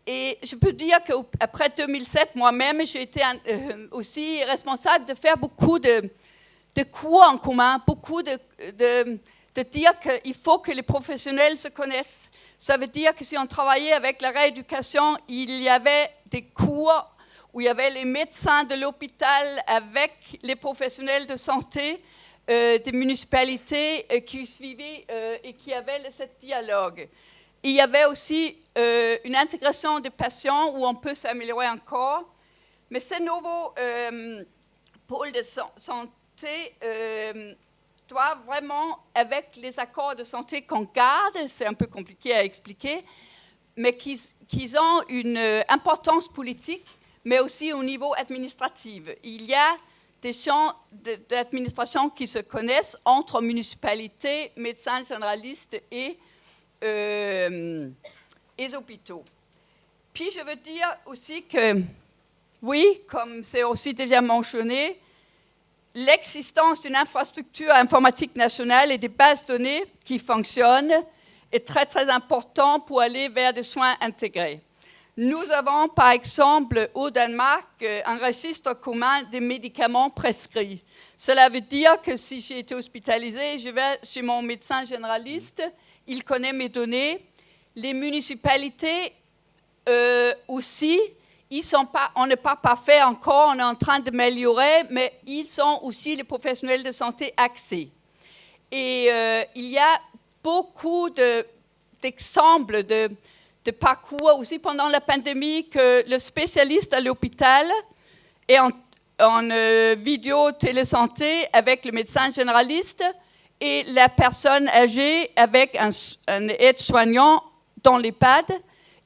Et je peux dire qu'après 2007, moi-même, j'ai été aussi responsable de faire beaucoup de cours en commun, beaucoup de dire qu'il faut que les professionnels se connaissent. Ça veut dire que si on travaillait avec la rééducation, il y avait des cours où il y avait les médecins de l'hôpital avec les professionnels de santé des municipalités qui suivaient et qui avaient ce dialogue. Il y avait aussi une intégration des patients où on peut s'améliorer encore. Mais ces nouveaux pôles de santé doivent vraiment, avec les accords de santé qu'on garde, c'est un peu compliqué à expliquer, mais qu'ils ont une importance politique, mais aussi au niveau administratif. Il y a des champs d'administration qui se connaissent entre municipalités, médecins généralistes et hôpitaux. Puis je veux dire aussi que, oui, comme c'est aussi déjà mentionné, l'existence d'une infrastructure informatique nationale et des bases de données qui fonctionnent est très, très important pour aller vers des soins intégrés. Nous avons, par exemple, au Danemark, un registre commun des médicaments prescrits. Cela veut dire que si j'ai été hospitalisée, je vais chez mon médecin généraliste, il connaît mes données. Les municipalités aussi, on n'est pas parfait encore, on est en train d'améliorer, mais ils sont aussi les professionnels de santé axés. Et il y a beaucoup d'exemples de parcours aussi pendant la pandémie que le spécialiste à l'hôpital est en vidéo télésanté avec le médecin généraliste et la personne âgée avec un aide-soignant dans l'EHPAD.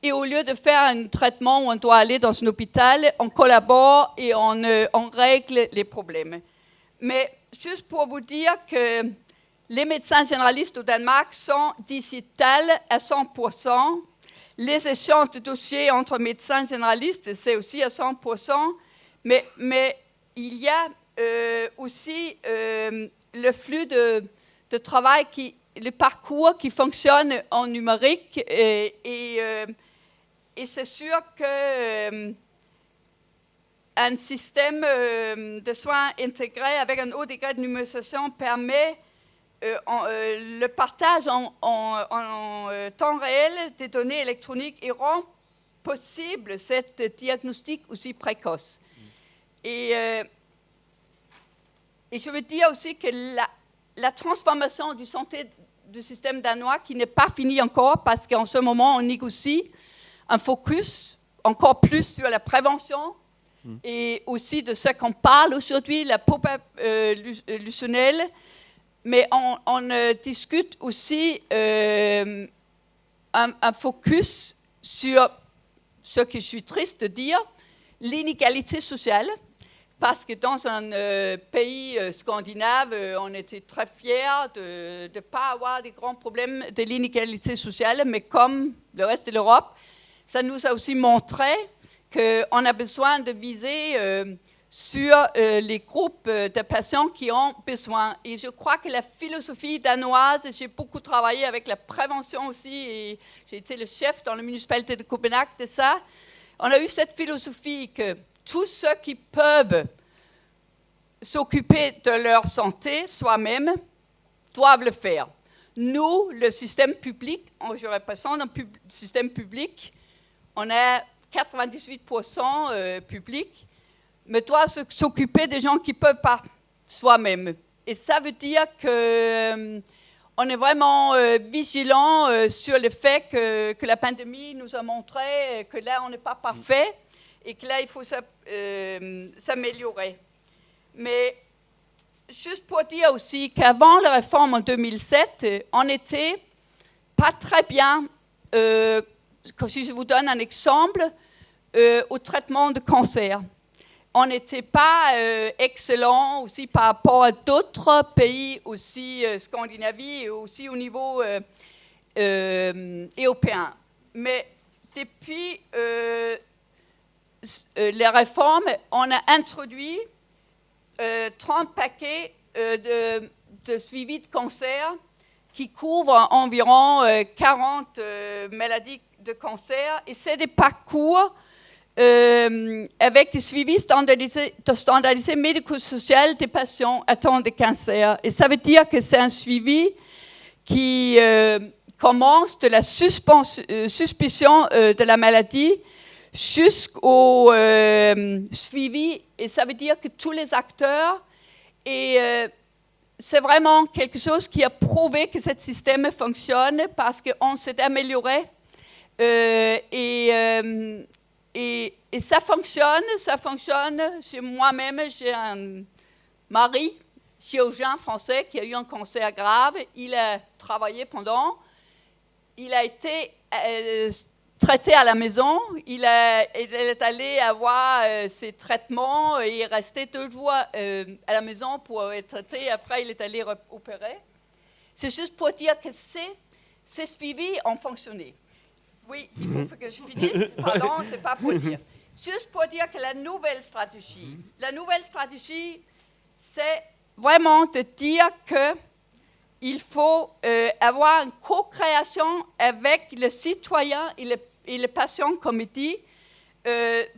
Et au lieu de faire un traitement où on doit aller dans un hôpital, on collabore et on règle les problèmes. Mais juste pour vous dire que les médecins généralistes au Danemark sont digitales à 100%. Les échanges de dossiers entre médecins généralistes, c'est aussi à 100%. Mais il y a aussi le flux de travail, le parcours qui fonctionne en numérique. Et c'est sûr qu'un système de soins intégrés avec un haut degré de numérisation permet le partage en temps réel des données électroniques et rend possible cette diagnostic aussi précoce. Et je veux dire aussi que la transformation du système danois, qui n'est pas finie encore, parce qu'en ce moment, on négocie un focus encore plus sur la prévention et aussi de ce qu'on parle aujourd'hui, la populationnelle. Mais on discute aussi un focus sur ce que je suis triste de dire, l'inégalité sociale. Parce que dans un pays scandinave, on était très fiers de ne pas avoir des grands problèmes de l'inégalité sociale, mais comme le reste de l'Europe, ça nous a aussi montré qu'on a besoin de viser sur les groupes de patients qui ont besoin. Et je crois que la philosophie danoise, j'ai beaucoup travaillé avec la prévention aussi, et j'ai été le chef dans la municipalité de Copenhague de ça. On a eu cette philosophie que tous ceux qui peuvent s'occuper de leur santé soi-même doivent le faire. Nous, le système public, je représente un système public, on a 98% public, mais doivent s'occuper des gens qui peuvent par soi-même. Et ça veut dire que on est vraiment vigilant sur le fait que la pandémie nous a montré que là, on n'est pas parfait et que là, il faut s'améliorer. Mais juste pour dire aussi qu'avant la réforme en 2007, on n'était pas très bien, si je vous donne un exemple, au traitement de cancer. On n'était pas excellent aussi par rapport à d'autres pays, aussi Scandinavie et aussi au niveau européen. Mais depuis les réformes, on a introduit 30 paquets de suivi de cancer qui couvrent environ 40 maladies de cancer. Et c'est des parcours avec des suivis standardisés médico-sociaux des patients atteints de cancer. Et ça veut dire que c'est un suivi qui commence de la suspicion de la maladie jusqu'au suivi. Et ça veut dire que tous les acteurs, et c'est vraiment quelque chose qui a prouvé que ce système fonctionne parce qu'on s'est amélioré. Et ça fonctionne. Chez moi-même, j'ai un mari chirurgien français qui a eu un cancer grave. Il a travaillé il a été traité à la maison. Il est allé avoir ses traitements et il est resté 2 jours à la maison pour être traité. Après, il est allé opérer. C'est juste pour dire que ces suivis ont fonctionné. Oui, il faut que je finisse. Pardon, c'est pas pour dire. Juste pour dire que la nouvelle stratégie, c'est vraiment de dire qu'il faut avoir une co-création avec le citoyen et le patient, comme il dit.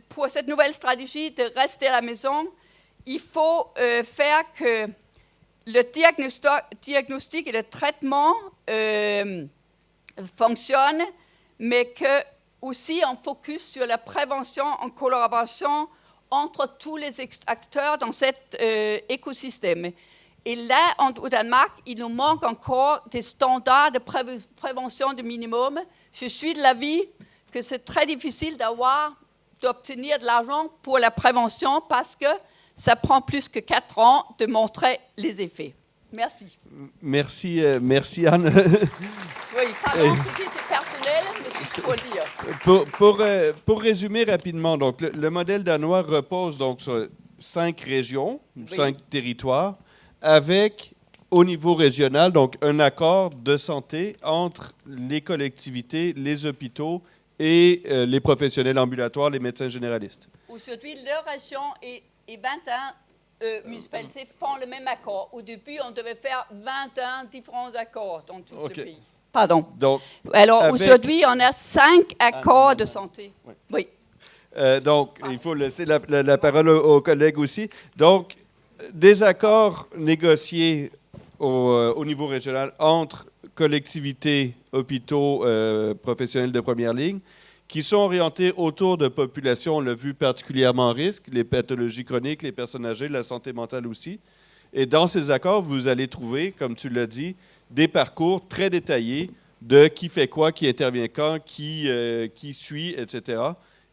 Pour cette nouvelle stratégie de rester à la maison, il faut faire que le diagnostic et le traitement fonctionnent, mais que aussi on focus sur la prévention en collaboration entre tous les acteurs dans cet écosystème. Et là, au Danemark, il nous manque encore des standards de prévention de minimum. Je suis de l'avis que c'est très difficile d'obtenir de l'argent pour la prévention parce que ça prend plus que 4 ans de montrer les effets. Merci. Merci Anne. Oui, pardon que j'étais personnelle, mais c'est pour le dire. Pour résumer rapidement, donc le modèle danois repose donc sur 5 régions, 5 territoires, avec au niveau régional donc un accord de santé entre les collectivités, les hôpitaux et les professionnels ambulatoires, les médecins généralistes. Aujourd'hui, leur région et 21 municipalités font le même accord. Au début, on devait faire 21 différents accords dans tout le pays. Pardon. Donc, alors, aujourd'hui, on a 5 accords de santé. Oui. Donc, il faut laisser la parole aux collègues aussi. Donc, des accords négociés au niveau régional entre collectivités, hôpitaux, professionnels de première ligne, qui sont orientés autour de populations, on l'a vu, particulièrement en risque, les pathologies chroniques, les personnes âgées, la santé mentale aussi. Et dans ces accords, vous allez trouver, comme tu l'as dit, des parcours très détaillés de qui fait quoi, qui intervient quand, qui suit, etc.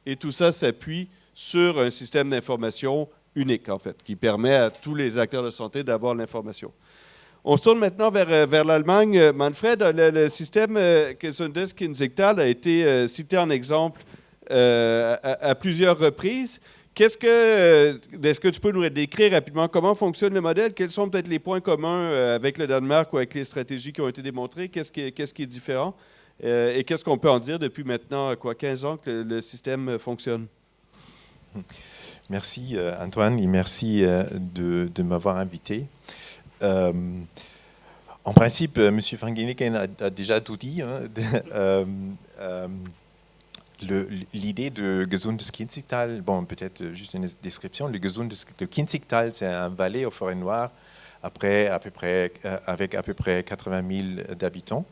Et tout ça s'appuie sur un système d'information unique, en fait, qui permet à tous les acteurs de santé d'avoir l'information. On se tourne maintenant vers l'Allemagne. Manfred, le système Gesundheitskinsigtal a été cité en exemple à plusieurs reprises. Est-ce que tu peux nous décrire rapidement comment fonctionne le modèle? Quels sont peut-être les points communs avec le Danemark ou avec les stratégies qui ont été démontrées? Qu'est-ce qui est différent? Et qu'est-ce qu'on peut en dire depuis maintenant 15 ans que le système fonctionne? Merci Antoine et merci de m'avoir invité. En principe, M. Van Ginneken a déjà tout dit. L'idée de Gesundheitskinsigtal, bon, peut-être juste une description. Le Gesundheitskinsigtal, c'est un vallée aux forêts noires avec à peu près 80 000 habitants.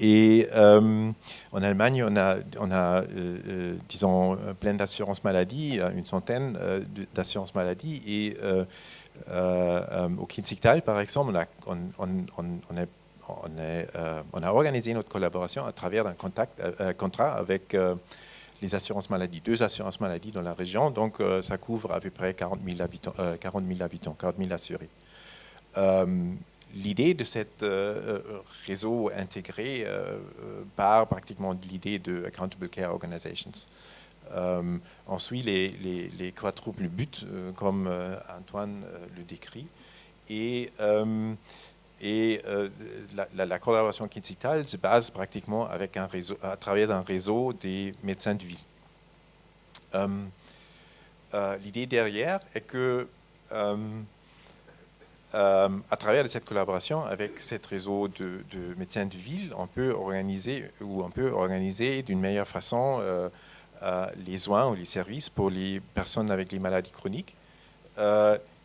Et en Allemagne, on a disons, plein d'assurances maladie, une centaine d'assurances maladie. Et au Kinzigtal, par exemple, on a organisé notre collaboration à travers un contrat avec les assurances maladie, 2 assurances maladie dans la région, donc ça couvre à peu près 40 000 assurés. L'idée de ce réseau intégré part pratiquement de l'idée de Accountable Care Organizations. On suit les quadruples buts, comme Antoine le décrit, et la collaboration Kinzigtal se base pratiquement avec à travers un réseau des médecins de ville. L'idée derrière est que à travers cette collaboration avec ce réseau de médecins de ville, on peut organiser d'une meilleure façon les soins ou les services pour les personnes avec les maladies chroniques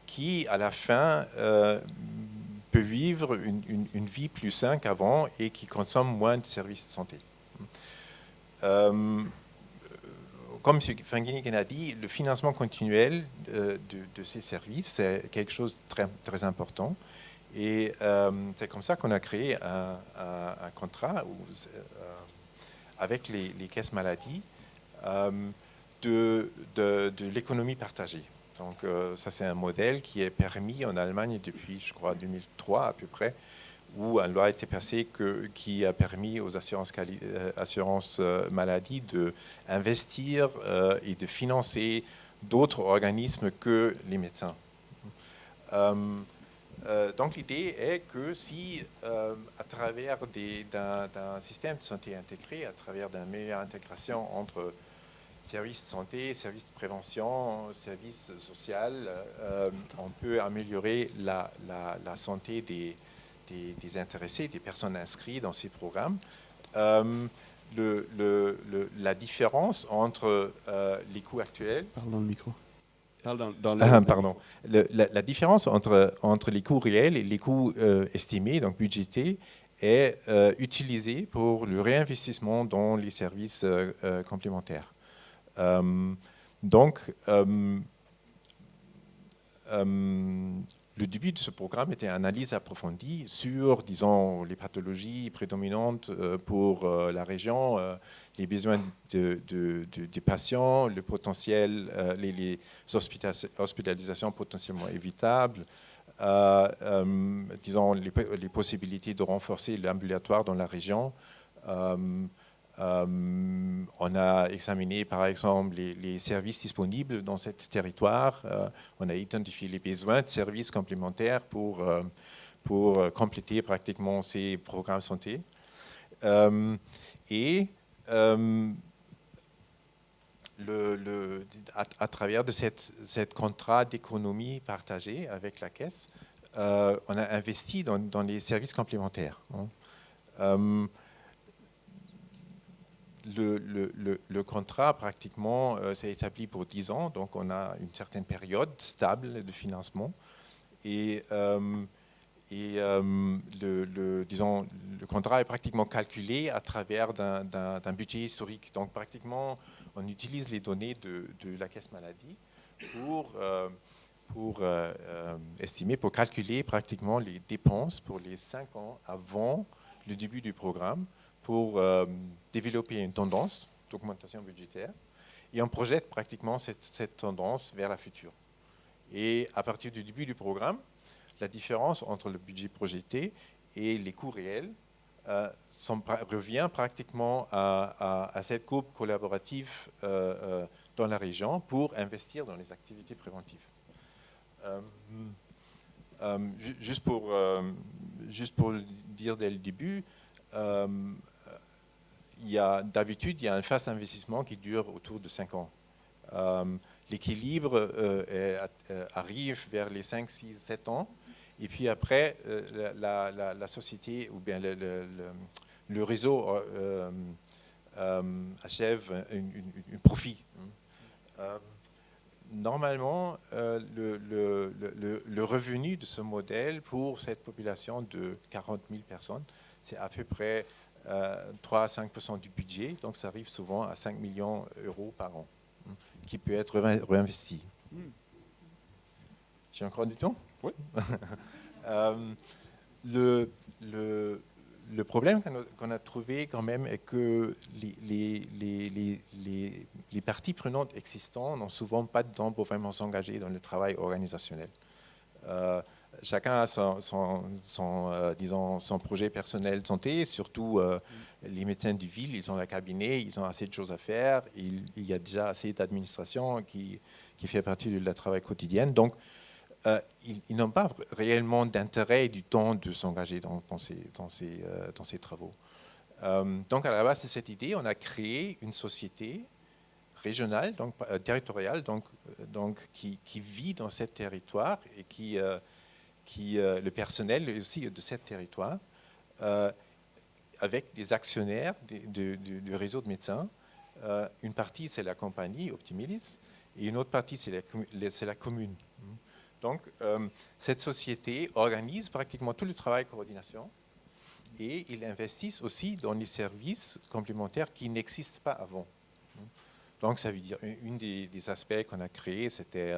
qui, à la fin, peuvent vivre une vie plus saine qu'avant et qui consomment moins de services de santé. Comme M. Fanghini a dit, le financement continuel de ces services, c'est quelque chose de très, très important. Et c'est comme ça qu'on a créé un contrat avec les caisses maladies de l'économie partagée. Donc ça, c'est un modèle qui est permis en Allemagne depuis, je crois, 2003 à peu près, où une loi a été passée qui a permis aux assurances maladie d'investir et de financer d'autres organismes que les médecins. Donc l'idée est que si, à travers d'un système de santé intégré, à travers d'une meilleure intégration entre services de santé, services de prévention, services sociaux, on peut améliorer la santé des intéressés, des personnes inscrites dans ces programmes. La différence entre les coûts actuels... Parle dans le micro. Pardon. La différence entre les coûts réels et les coûts estimés, donc budgétés, est utilisée pour le réinvestissement dans les services complémentaires. Donc, le début de ce programme était une analyse approfondie sur, disons, les pathologies prédominantes pour la région, les besoins des patients, le potentiel, les hospitalisations potentiellement évitables, disons, les possibilités de renforcer l'ambulatoire dans la région. On a examiné, par exemple, les services disponibles dans ce territoire. On a identifié les besoins de services complémentaires pour compléter pratiquement ces programmes santé. À travers de cette contrat d'économie partagée avec la Caisse, on a investi dans les services complémentaires. Le contrat, pratiquement, s'est établi pour 10 ans, donc on a une certaine période stable de financement. Disons, le contrat est pratiquement calculé à travers d'un budget historique. Donc, pratiquement, on utilise les données de la Caisse maladie pour estimer, pour calculer pratiquement les dépenses pour les 5 ans avant le début du programme, pour développer une tendance d'augmentation budgétaire. Et on projette pratiquement cette tendance vers la future. Et à partir du début du programme, la différence entre le budget projeté et les coûts réels revient pratiquement à cette coupe collaborative dans la région pour investir dans les activités préventives. Juste pour le dire dès le début, d'habitude, il y a une phase d'investissement qui dure autour de 5 ans. L'équilibre arrive vers les 5, 6, 7 ans. Et puis après, la société ou bien le réseau achève un profit. Normalement, le revenu de ce modèle pour cette population de 40 000 personnes, c'est à peu près 3 à 5% du budget, donc ça arrive souvent à 5 millions d'euros par an, qui peut être réinvesti. J'ai encore du temps ? Oui. le problème qu'on a trouvé quand même est que les parties prenantes existantes n'ont souvent pas de temps pour vraiment s'engager dans le travail organisationnel. Chacun a disons, son projet personnel de santé, surtout les médecins du ville, ils ont un cabinet, ils ont assez de choses à faire, il y a déjà assez d'administration qui fait partie de leur travail quotidien. Donc, ils n'ont pas réellement d'intérêt et du temps de s'engager dans ces travaux. Donc, à la base de cette idée, on a créé une société régionale, donc territoriale, donc qui vit dans ce territoire et qui le personnel aussi de ce territoire, avec des actionnaires du réseau de médecins. Une partie, c'est la compagnie Optimilis, et une autre partie, c'est la commune. Donc, cette société organise pratiquement tout le travail de coordination et ils investissent aussi dans les services complémentaires qui n'existent pas avant. Donc, ça veut dire, une des aspects qu'on a créé, c'était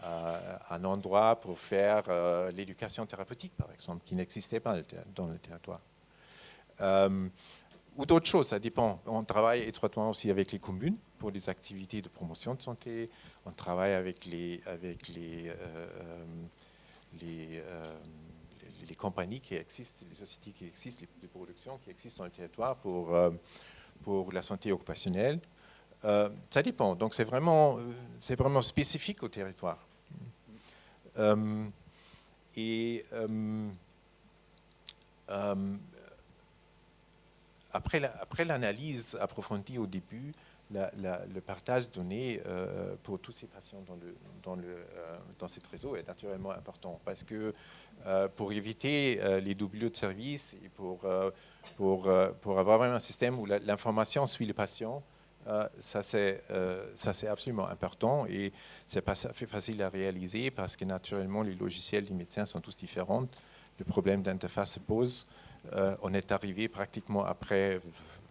un endroit pour faire l'éducation thérapeutique, par exemple, qui n'existait pas dans le territoire. Ou d'autres choses, ça dépend. On travaille étroitement aussi avec les communes pour des activités de promotion de santé. On travaille avec les compagnies qui existent, les sociétés qui existent, les productions qui existent dans le territoire pour la santé occupationnelle. Ça dépend. Donc, c'est vraiment spécifique au territoire. Après l'analyse approfondie au début, le partage de données pour tous ces patients dans ce réseau est naturellement important parce que pour éviter les doublures de services et pour avoir vraiment un système où l'information suit le patient, ça c'est absolument important et c'est pas facile à réaliser parce que naturellement les logiciels des médecins sont tous différents. Le problème d'interface se pose. On est arrivé pratiquement après,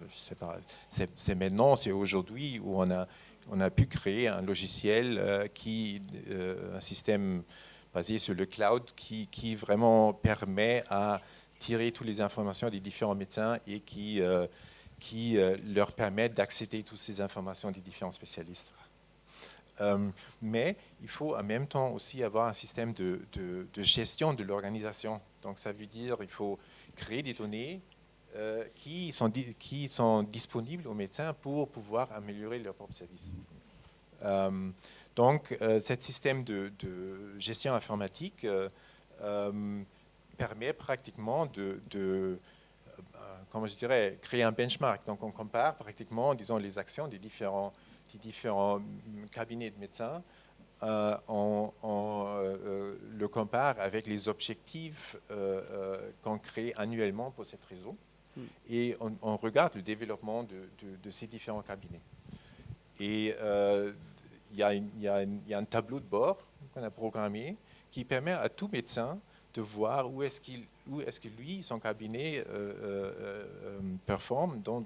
je sais pas, c'est maintenant, c'est aujourd'hui où on a pu créer un logiciel un système basé sur le cloud qui vraiment permet à tirer toutes les informations des différents médecins et qui leur permet d'accéder à toutes ces informations des différents spécialistes. Mais il faut en même temps aussi avoir un système de gestion de l'organisation. Donc ça veut dire qu'il faut créer des données qui sont disponibles aux médecins pour pouvoir améliorer leur propre service. Donc ce système de gestion informatique permet pratiquement comment je dirais, créer un benchmark. Donc on compare pratiquement, disons, les actions des différents cabinets de médecins. On le compare avec les objectifs qu'on crée annuellement pour ce réseau. Et on regarde le développement de ces différents cabinets. Et il y a un tableau de bord qu'on a programmé qui permet à tout médecin de voir où est-ce que lui, son cabinet, performe dans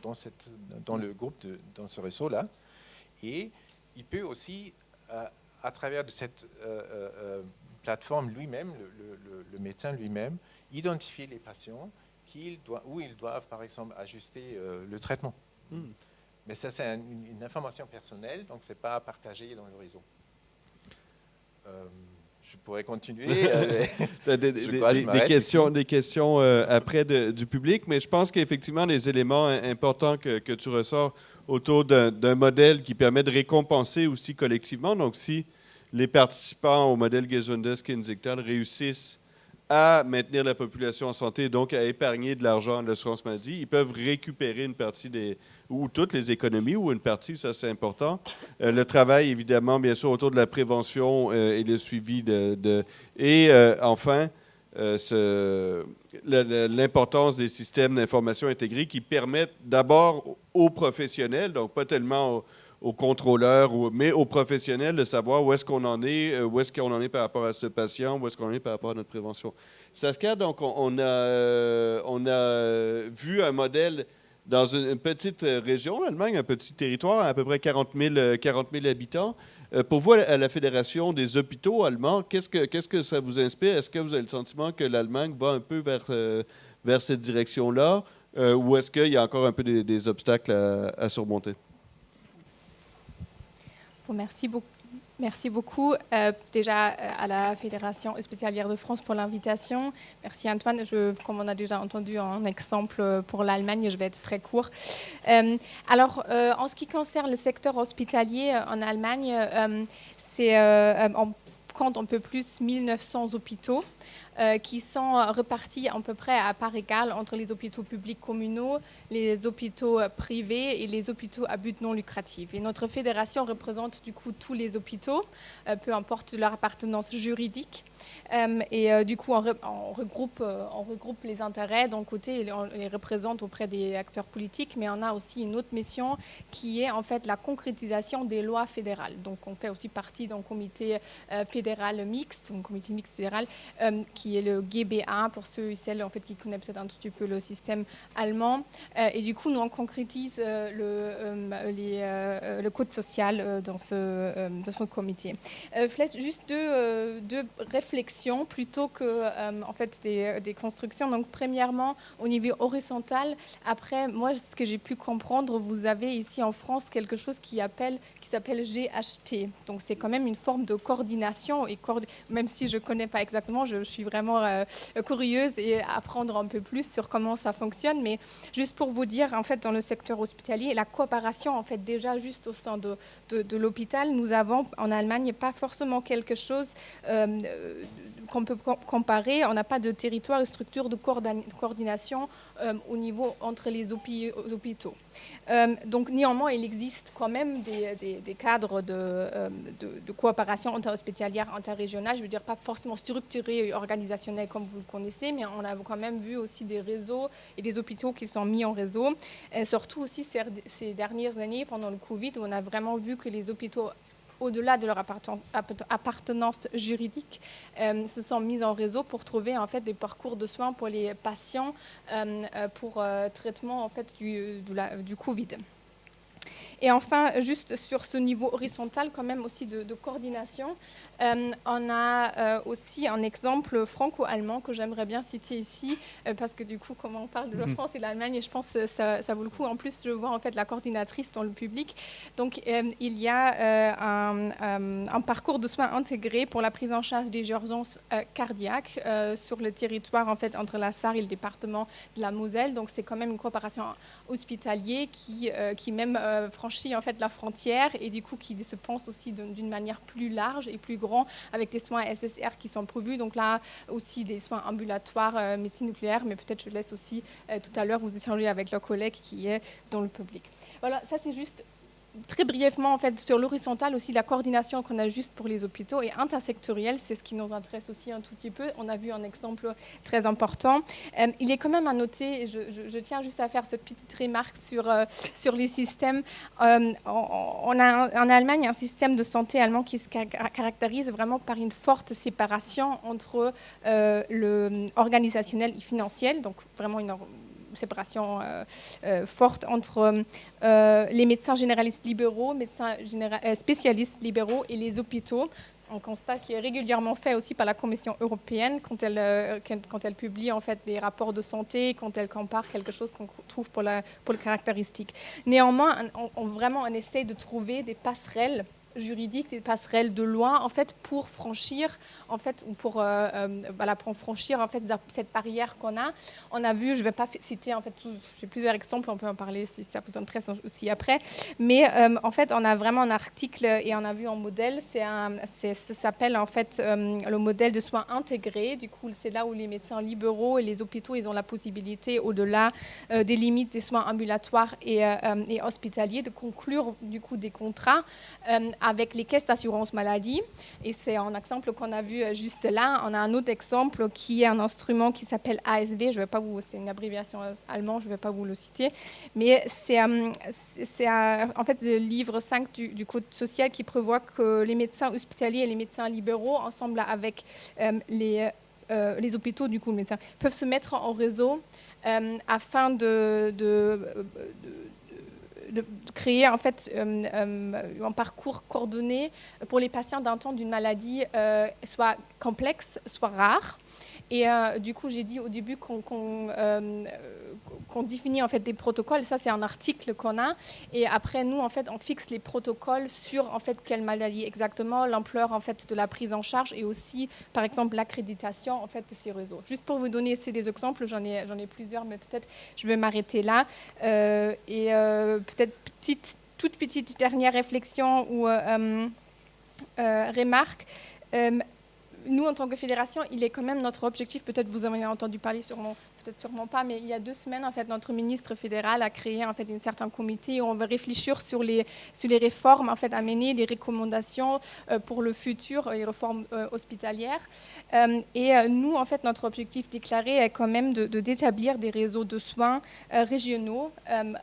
le groupe, dans ce réseau-là. Et il peut aussi, à travers de cette plateforme lui-même, le médecin lui-même, identifier les patients où ils doivent, par exemple, ajuster le traitement. Mais ça, c'est une information personnelle, donc ce n'est pas partagé dans le réseau. Je pourrais continuer. Des questions après du public, mais je pense qu'effectivement, les éléments importants que tu ressors autour d'un modèle qui permet de récompenser aussi collectivement. Donc, si les participants au modèle Gesundheitskinzigtal réussissent à maintenir la population en santé, donc à épargner de l'argent de l'assurance maladie, ils peuvent récupérer une partie ou toutes les économies, ou une partie, ça c'est important. Le travail, évidemment, bien sûr, autour de la prévention et le suivi enfin, l'importance des systèmes d'information intégrés qui permettent d'abord aux professionnels, donc pas tellement aux contrôleurs, mais aux professionnels de savoir où est-ce qu'on en est, par rapport à ce patient, où est-ce qu'on en est par rapport à notre prévention. Saskia, donc on a vu un modèle dans une petite région, l'Allemagne, un petit territoire, à peu près 40 000 habitants. Pour vous, à la Fédération des hôpitaux allemands, qu'est-ce que ça vous inspire? Est-ce que vous avez le sentiment que l'Allemagne va un peu vers cette direction-là, ou est-ce qu'il y a encore un peu des obstacles à surmonter? Bon, merci beaucoup. Merci beaucoup déjà à la Fédération hospitalière de France pour l'invitation. Merci Antoine. Comme on a déjà entendu un exemple pour l'Allemagne, je vais être très court. Alors, en ce qui concerne le secteur hospitalier en Allemagne, on compte un peu plus 1900 hôpitaux qui sont repartis à peu près à part égale entre les hôpitaux publics communaux, les hôpitaux privés et les hôpitaux à but non lucratif. Et notre fédération représente du coup tous les hôpitaux, peu importe leur appartenance juridique. Du coup, on regroupe les intérêts d'un côté et on les représente auprès des acteurs politiques, mais on a aussi une autre mission qui est en fait la concrétisation des lois fédérales. Donc, on fait aussi partie d'un comité fédéral mixte, un comité mixte fédéral, qui est le GBA, pour ceux et celles en fait, qui connaissent peut-être un tout petit peu le système allemand. Et du coup, nous, on concrétise le code social dans ce comité. Peut-être juste deux réflexions plutôt que en fait, des constructions. Donc, premièrement, au niveau horizontal, après, moi, ce que j'ai pu comprendre, vous avez ici en France quelque chose qui s'appelle GHT. Donc, c'est quand même une forme de coordination, et même si je ne connais pas exactement, je suis vraiment curieuse et apprendre un peu plus sur comment ça fonctionne. Mais juste pour vous dire, en fait, dans le secteur hospitalier, la coopération, en fait, déjà juste au sein de l'hôpital, nous avons en Allemagne pas forcément quelque chose qu'on peut comparer. On n'a pas de territoire et structure de coordination au niveau entre les hôpitaux. Donc néanmoins, il existe quand même des cadres de coopération interhospitalière, interrégionale, je veux dire pas forcément structurés et organisationnels comme vous le connaissez, mais on a quand même vu aussi des réseaux et des hôpitaux qui sont mis en réseau. Et surtout aussi ces dernières années, pendant le Covid, où on a vraiment vu que les hôpitaux, au-delà de leur appartenance juridique, se sont mis en réseau pour trouver en fait des parcours de soins pour les patients pour traitement en fait du Covid. Et enfin, juste sur ce niveau horizontal, quand même aussi de coordination, on a aussi un exemple franco-allemand que j'aimerais bien citer ici, parce que du coup, comme on parle de la France et de l'Allemagne, je pense que ça vaut le coup. En plus, je vois en fait la coordinatrice dans le public. Donc, il y a un parcours de soins intégrés pour la prise en charge des urgences cardiaques sur le territoire en fait entre la Sarre et le département de la Moselle. Donc, c'est quand même une coopération hospitalière qui même franchit en fait la frontière et du coup qui se pense aussi d'une manière plus large et plus grande avec des soins SSR qui sont prévus. Donc là aussi des soins ambulatoires, médecine nucléaire, mais peut-être je laisse aussi tout à l'heure vous échanger avec le collègue qui est dans le public. Voilà, ça c'est juste très brièvement, en fait, sur l'horizontal aussi, la coordination qu'on a juste pour les hôpitaux et intersectorielle, c'est ce qui nous intéresse aussi un tout petit peu. On a vu un exemple très important. Il est quand même à noter, je tiens juste à faire cette petite remarque sur les systèmes. On a en Allemagne un système de santé allemand qui se caractérise vraiment par une forte séparation entre le organisationnel et financier, donc vraiment une séparation forte entre les médecins généralistes libéraux, médecins spécialistes libéraux et les hôpitaux. Un constat qui est régulièrement fait aussi par la Commission européenne quand elle publie en fait des rapports de santé, quand elle compare quelque chose qu'on trouve pour les caractéristiques. Néanmoins, on essaie de trouver des passerelles juridiques, des passerelles de loi en fait pour franchir en fait pour franchir en fait cette barrière qu'on a. On a vu, je vais pas citer en fait j'ai plusieurs exemples, on peut en parler si ça vous intéresse aussi après, mais en fait on a vraiment un article et on a vu un modèle, ça s'appelle en fait le modèle de soins intégrés. Du coup c'est là où les médecins libéraux et les hôpitaux ils ont la possibilité au-delà des limites des soins ambulatoires et hospitaliers de conclure du coup des contrats avec les caisses d'assurance maladie. Et c'est un exemple qu'on a vu juste là. On a un autre exemple qui est un instrument qui s'appelle ASV. C'est une abréviation allemande, je ne vais pas vous le citer. Mais c'est en fait le livre 5 du Code social qui prévoit que les médecins hospitaliers et les médecins libéraux, ensemble avec les hôpitaux, du coup, les médecins, peuvent se mettre en réseau afin de créer en fait un parcours coordonné pour les patients d'un temps d'une maladie soit complexe, soit rare. Et du coup, j'ai dit au début qu'on définit en fait des protocoles. Ça, c'est un article qu'on a. Et après, nous, en fait, on fixe les protocoles sur en fait quelle maladie exactement, l'ampleur en fait de la prise en charge et aussi, par exemple, l'accréditation en fait de ces réseaux. Juste pour vous donner des exemples, j'en ai plusieurs, mais peut-être je vais m'arrêter là. Peut-être toute petite dernière réflexion ou remarque. Nous, en tant que fédération, il est quand même notre objectif, peut-être vous en avez entendu parler, peut-être sûrement pas, mais il y a 2 semaines, en fait, notre ministre fédéral a créé en fait, un certain comité où on va réfléchir sur les réformes en fait, à mener, les recommandations pour le futur, les réformes hospitalières. Nous, en fait, notre objectif déclaré est quand même d'établir des réseaux de soins régionaux,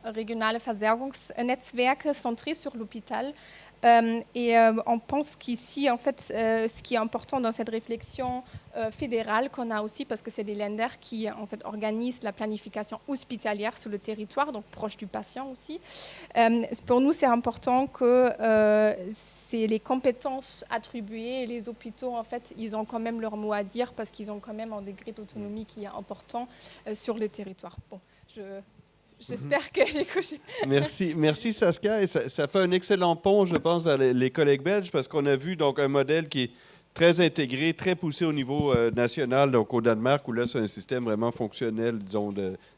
regionale Versorgungsnetzwerke centrés sur l'hôpital. On pense qu'ici, en fait, ce qui est important dans cette réflexion fédérale qu'on a aussi, parce que c'est les Länder qui en fait, organisent la planification hospitalière sur le territoire, donc proche du patient aussi. Pour nous, c'est important que c'est les compétences attribuées et les hôpitaux, en fait, ils ont quand même leur mot à dire parce qu'ils ont quand même un degré d'autonomie qui est important sur le territoire. Bon, j'espère que j'ai couché. Merci Saskia. Et ça fait un excellent pont, je pense, vers les collègues belges, parce qu'on a vu donc un modèle qui est très intégré, très poussé au niveau national, donc au Danemark, où là, c'est un système vraiment fonctionnel, disons,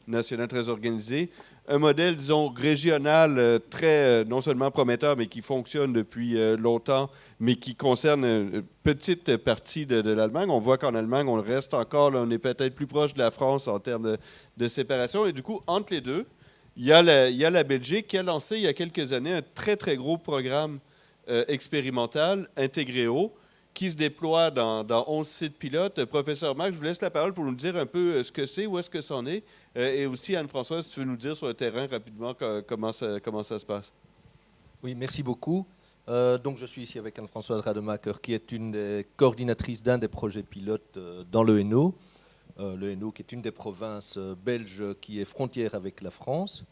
national très organisé. Un modèle, disons, régional, très, non seulement prometteur, mais qui fonctionne depuis longtemps, mais qui concerne une petite partie de l'Allemagne. On voit qu'en Allemagne, on reste encore, là, on est peut-être plus proche de la France en termes de séparation. Et du coup, entre les deux, il y a la Belgique qui a lancé il y a quelques années un très, très gros programme expérimental, Integréo, qui se déploie dans 11 sites pilotes. Professeur Marc, je vous laisse la parole pour nous dire un peu ce que c'est, où est-ce que c'en est. Et aussi, Anne-Françoise, si tu veux nous dire sur le terrain rapidement comment ça se passe. Oui, merci beaucoup. Donc, je suis ici avec Anne-Françoise Rademacher, qui est une des coordinatrices d'un des projets pilotes dans le Hainaut. Le Hainaut, qui est une des provinces belges qui est frontière avec la France.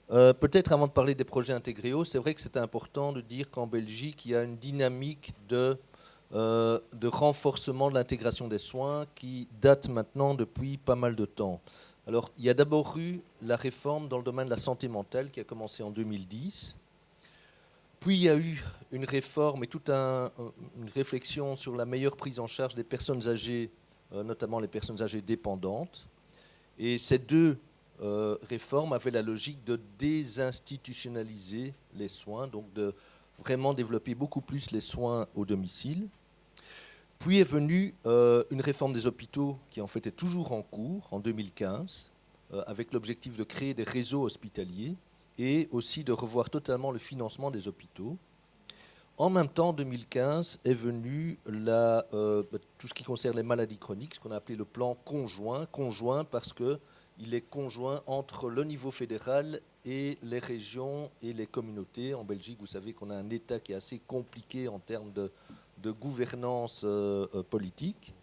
Peut-être avant de parler des projets Integréo, c'est vrai que c'est important de dire qu'en Belgique, il y a une dynamique de renforcement de l'intégration des soins qui date maintenant depuis pas mal de temps. Alors, il y a d'abord eu la réforme dans le domaine de la santé mentale qui a commencé en 2010. Puis, il y a eu une réforme et toute une réflexion sur la meilleure prise en charge des personnes âgées, notamment les personnes âgées dépendantes. Et ces 2 réformes avaient la logique de désinstitutionnaliser les soins, donc de vraiment développer beaucoup plus les soins au domicile. Puis est venue une réforme des hôpitaux qui en fait est toujours en cours en 2015, avec l'objectif de créer des réseaux hospitaliers et aussi de revoir totalement le financement des hôpitaux. En même temps, en 2015 est venu tout ce qui concerne les maladies chroniques, ce qu'on a appelé le plan conjoint parce qu'il est conjoint entre le niveau fédéral et les régions et les communautés. En Belgique, vous savez qu'on a un État qui est assez compliqué en termes de gouvernance politique.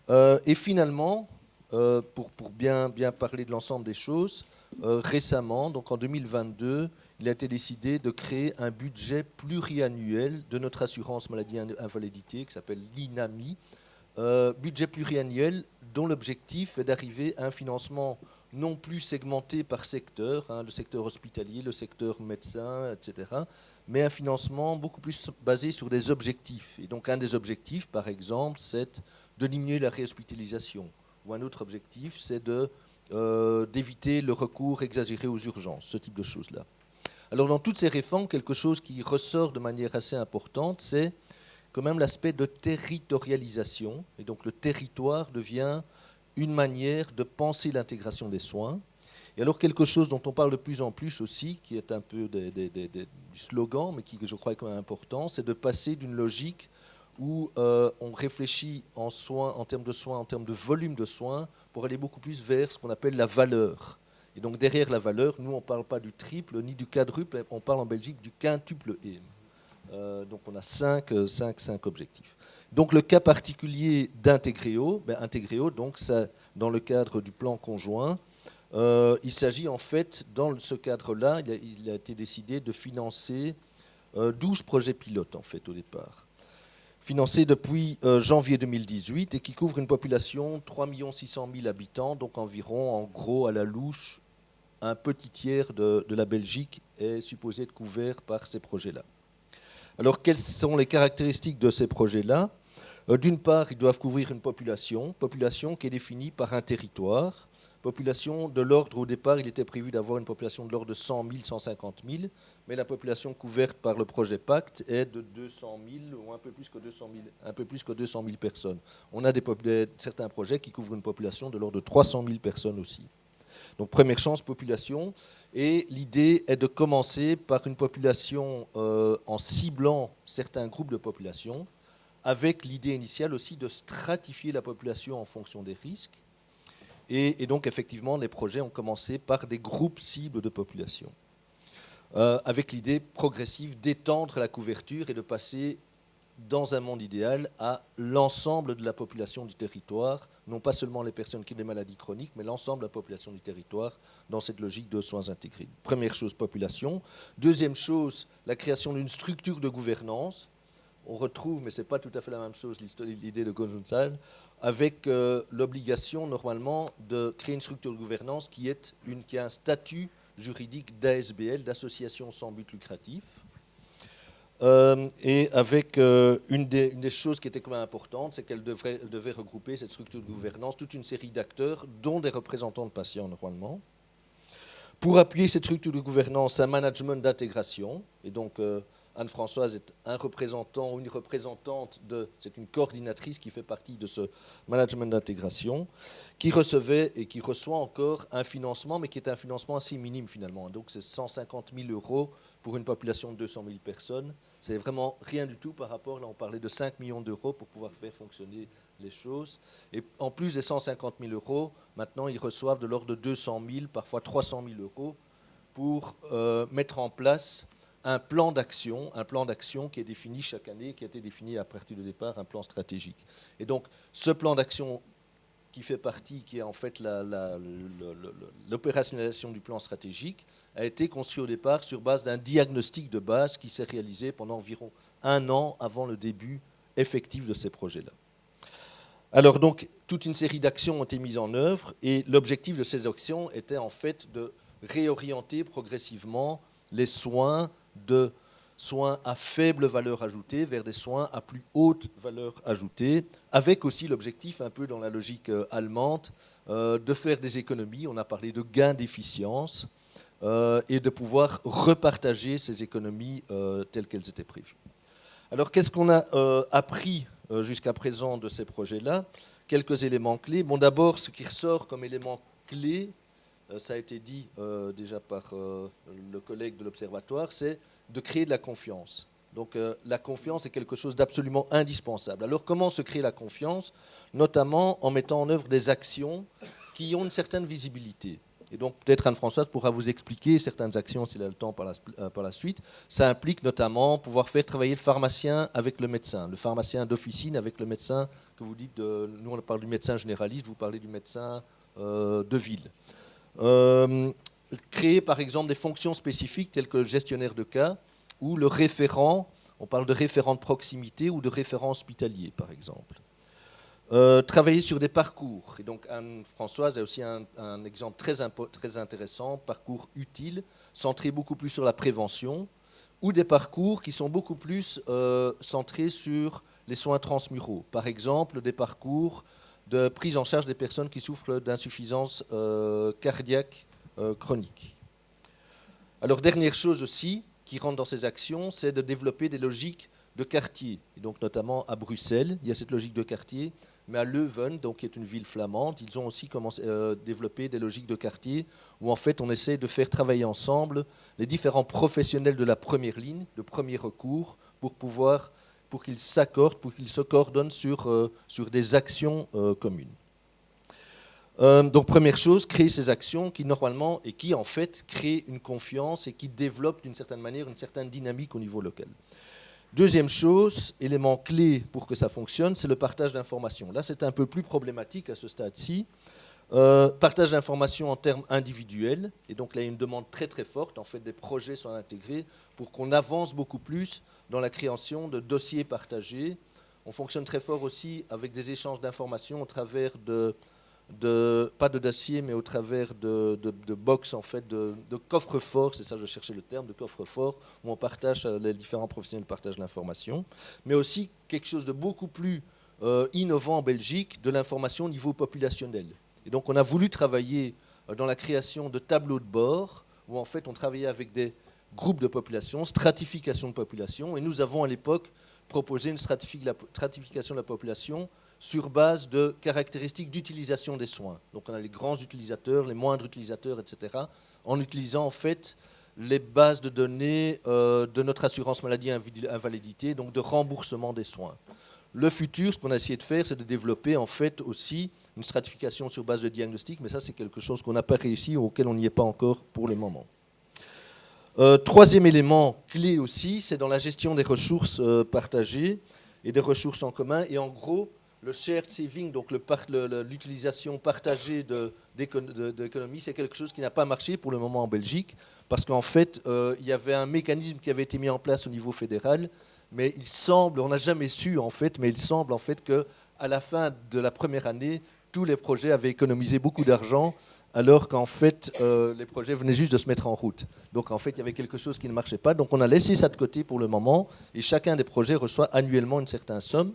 Et finalement, pour bien parler de l'ensemble des choses, récemment, donc en 2022, il a été décidé de créer un budget pluriannuel de notre assurance maladie invalidité qui s'appelle l'INAMI, budget pluriannuel dont l'objectif est d'arriver à un financement non plus segmenté par secteur, le secteur hospitalier, le secteur médecin, etc., mais un financement beaucoup plus basé sur des objectifs. Et donc un des objectifs, par exemple, c'est de diminuer la réhospitalisation. Ou un autre objectif, c'est d'éviter le recours exagéré aux urgences, ce type de choses-là. Alors dans toutes ces réformes, quelque chose qui ressort de manière assez importante, c'est quand même l'aspect de territorialisation. Et donc le territoire devient une manière de penser l'intégration des soins. Et alors quelque chose dont on parle de plus en plus aussi, qui est un peu du slogan, mais qui je crois est quand même important, c'est de passer d'une logique où on réfléchit en termes de soins, en termes de volume de soins, pour aller beaucoup plus vers ce qu'on appelle la valeur. Et donc derrière la valeur, nous on ne parle pas du triple ni du quadruple, on parle en Belgique du quintuple aim. Donc on a 5 objectifs. Donc le cas particulier d'Integréo, Integréo, donc ça, dans le cadre du plan conjoint, Il s'agit en fait, dans ce cadre-là, il a été décidé de financer 12 projets pilotes en fait au départ, financés depuis janvier 2018 et qui couvrent une population 3 600 000 habitants, donc environ, en gros, à la louche, un petit tiers de la Belgique est supposé être couvert par ces projets-là. Alors, quelles sont les caractéristiques de ces projets-là ? D'une part, ils doivent couvrir une population qui est définie par un territoire. Population de l'ordre, au départ, il était prévu d'avoir une population de l'ordre de 100 000, 150 000, mais la population couverte par le projet Pacte est de 200 000 ou un peu plus que 200 000 personnes. On a certains projets qui couvrent une population de l'ordre de 300 000 personnes aussi. Donc première chance, population. Et l'idée est de commencer par une population en ciblant certains groupes de population, avec l'idée initiale aussi de stratifier la population en fonction des risques. Et donc effectivement, les projets ont commencé par des groupes cibles de population, avec l'idée progressive d'étendre la couverture et de passer, dans un monde idéal, à l'ensemble de la population du territoire, non pas seulement les personnes qui ont des maladies chroniques, mais l'ensemble de la population du territoire dans cette logique de soins intégrés. Première chose, population. Deuxième chose, la création d'une structure de gouvernance. On retrouve, mais ce n'est pas tout à fait la même chose, l'idée de González, avec l'obligation, normalement, de créer une structure de gouvernance qui a un statut juridique d'ASBL, d'association sans but lucratif. Et avec une des choses qui était quand même importante, c'est qu'elle devait regrouper, cette structure de gouvernance, toute une série d'acteurs, dont des représentants de patients normalement. Pour appuyer cette structure de gouvernance, un management d'intégration, et donc Anne-Françoise est un représentant ou une représentante c'est une coordinatrice qui fait partie de ce management d'intégration, qui recevait et qui reçoit encore un financement, mais qui est un financement assez minime finalement. Donc c'est 150 000 € pour une population de 200 000 personnes. C'est vraiment rien du tout par rapport, là on parlait de 5 millions d'euros pour pouvoir faire fonctionner les choses. Et en plus des 150 000 €, maintenant ils reçoivent de l'ordre de 200 000, parfois 300 000 € pour mettre en place un plan d'action qui est défini chaque année, qui a été défini à partir du départ, un plan stratégique. Et donc, ce plan d'action qui fait partie, qui est en fait l'opérationnalisation du plan stratégique, a été conçu au départ sur base d'un diagnostic de base qui s'est réalisé pendant environ 1 an avant le début effectif de ces projets-là. Alors donc, toute une série d'actions ont été mises en œuvre et l'objectif de ces actions était en fait de réorienter progressivement les soins à faible valeur ajoutée vers des soins à plus haute valeur ajoutée, avec aussi l'objectif, un peu dans la logique allemande, de faire des économies. On a parlé de gains d'efficience et de pouvoir repartager ces économies telles qu'elles étaient prévues. Alors, qu'est-ce qu'on a appris jusqu'à présent de ces projets-là ? Quelques éléments clés. Bon, d'abord, ce qui ressort comme élément clé, ça a été dit déjà par le collègue de l'Observatoire, c'est de créer de la confiance. Donc la confiance est quelque chose d'absolument indispensable. Alors comment se crée la confiance ? Notamment en mettant en œuvre des actions qui ont une certaine visibilité. Et donc peut-être Anne-Françoise pourra vous expliquer certaines actions s'il a le temps par la suite. Ça implique notamment pouvoir faire travailler le pharmacien avec le pharmacien d'officine avec le médecin que vous dites, nous on parle du médecin généraliste, vous parlez du médecin de ville. Créer par exemple des fonctions spécifiques telles que le gestionnaire de cas ou le référent, on parle de référent de proximité ou de référent hospitalier par exemple. Travailler sur des parcours, et donc Anne-Françoise a aussi un exemple très intéressant, parcours utile, centré beaucoup plus sur la prévention, ou des parcours qui sont beaucoup plus centrés sur les soins transmuraux, par exemple des parcours de prise en charge des personnes qui souffrent d'insuffisance cardiaque chronique. Alors, dernière chose aussi qui rentre dans ces actions, c'est de développer des logiques de quartier. Et donc, notamment à Bruxelles, il y a cette logique de quartier, mais à Leuven, donc, qui est une ville flamande, ils ont aussi développé des logiques de quartier où, en fait, on essaie de faire travailler ensemble les différents professionnels de la première ligne, de premier recours, pour qu'ils s'accordent, pour qu'ils se coordonnent sur des actions communes. Donc première chose, créer ces actions qui normalement et qui en fait créent une confiance et qui développent d'une certaine manière une certaine dynamique au niveau local. Deuxième chose, élément clé pour que ça fonctionne, c'est le partage d'informations. Là c'est un peu plus problématique à ce stade-ci Partage d'informations en termes individuels. Et donc là, il y a une demande très très forte. En fait, des projets sont intégrés pour qu'on avance beaucoup plus dans la création de dossiers partagés. On fonctionne très fort aussi avec des échanges d'informations au travers pas de dossiers, mais au travers de box, en fait, de coffres-forts, c'est ça, je cherchais le terme, de coffres-forts, où on partage, les différents professionnels partagent l'information. Mais aussi quelque chose de beaucoup plus innovant en Belgique, de l'information au niveau populationnel. Et donc on a voulu travailler dans la création de tableaux de bord, où en fait on travaillait avec des groupes de population, stratification de population, et nous avons à l'époque proposé une stratification de la population sur base de caractéristiques d'utilisation des soins. Donc on a les grands utilisateurs, les moindres utilisateurs, etc., en utilisant en fait les bases de données de notre assurance maladie invalidité, donc de remboursement des soins. Le futur, ce qu'on a essayé de faire, c'est de développer en fait aussi une stratification sur base de diagnostic, mais ça c'est quelque chose qu'on n'a pas réussi, auquel on n'y est pas encore pour le moment. Troisième élément clé aussi, c'est dans la gestion des ressources partagées et des ressources en commun. Et en gros, le shared saving, donc l'utilisation partagée d'économie, c'est quelque chose qui n'a pas marché pour le moment en Belgique, parce qu'en fait, il y avait un mécanisme qui avait été mis en place au niveau fédéral, mais il semble, on n'a jamais su en fait, mais il semble en fait qu'à la fin de la première année, tous les projets avaient économisé beaucoup d'argent, alors qu'en fait, les projets venaient juste de se mettre en route. Donc en fait, il y avait quelque chose qui ne marchait pas. Donc on a laissé ça de côté pour le moment, et chacun des projets reçoit annuellement une certaine somme.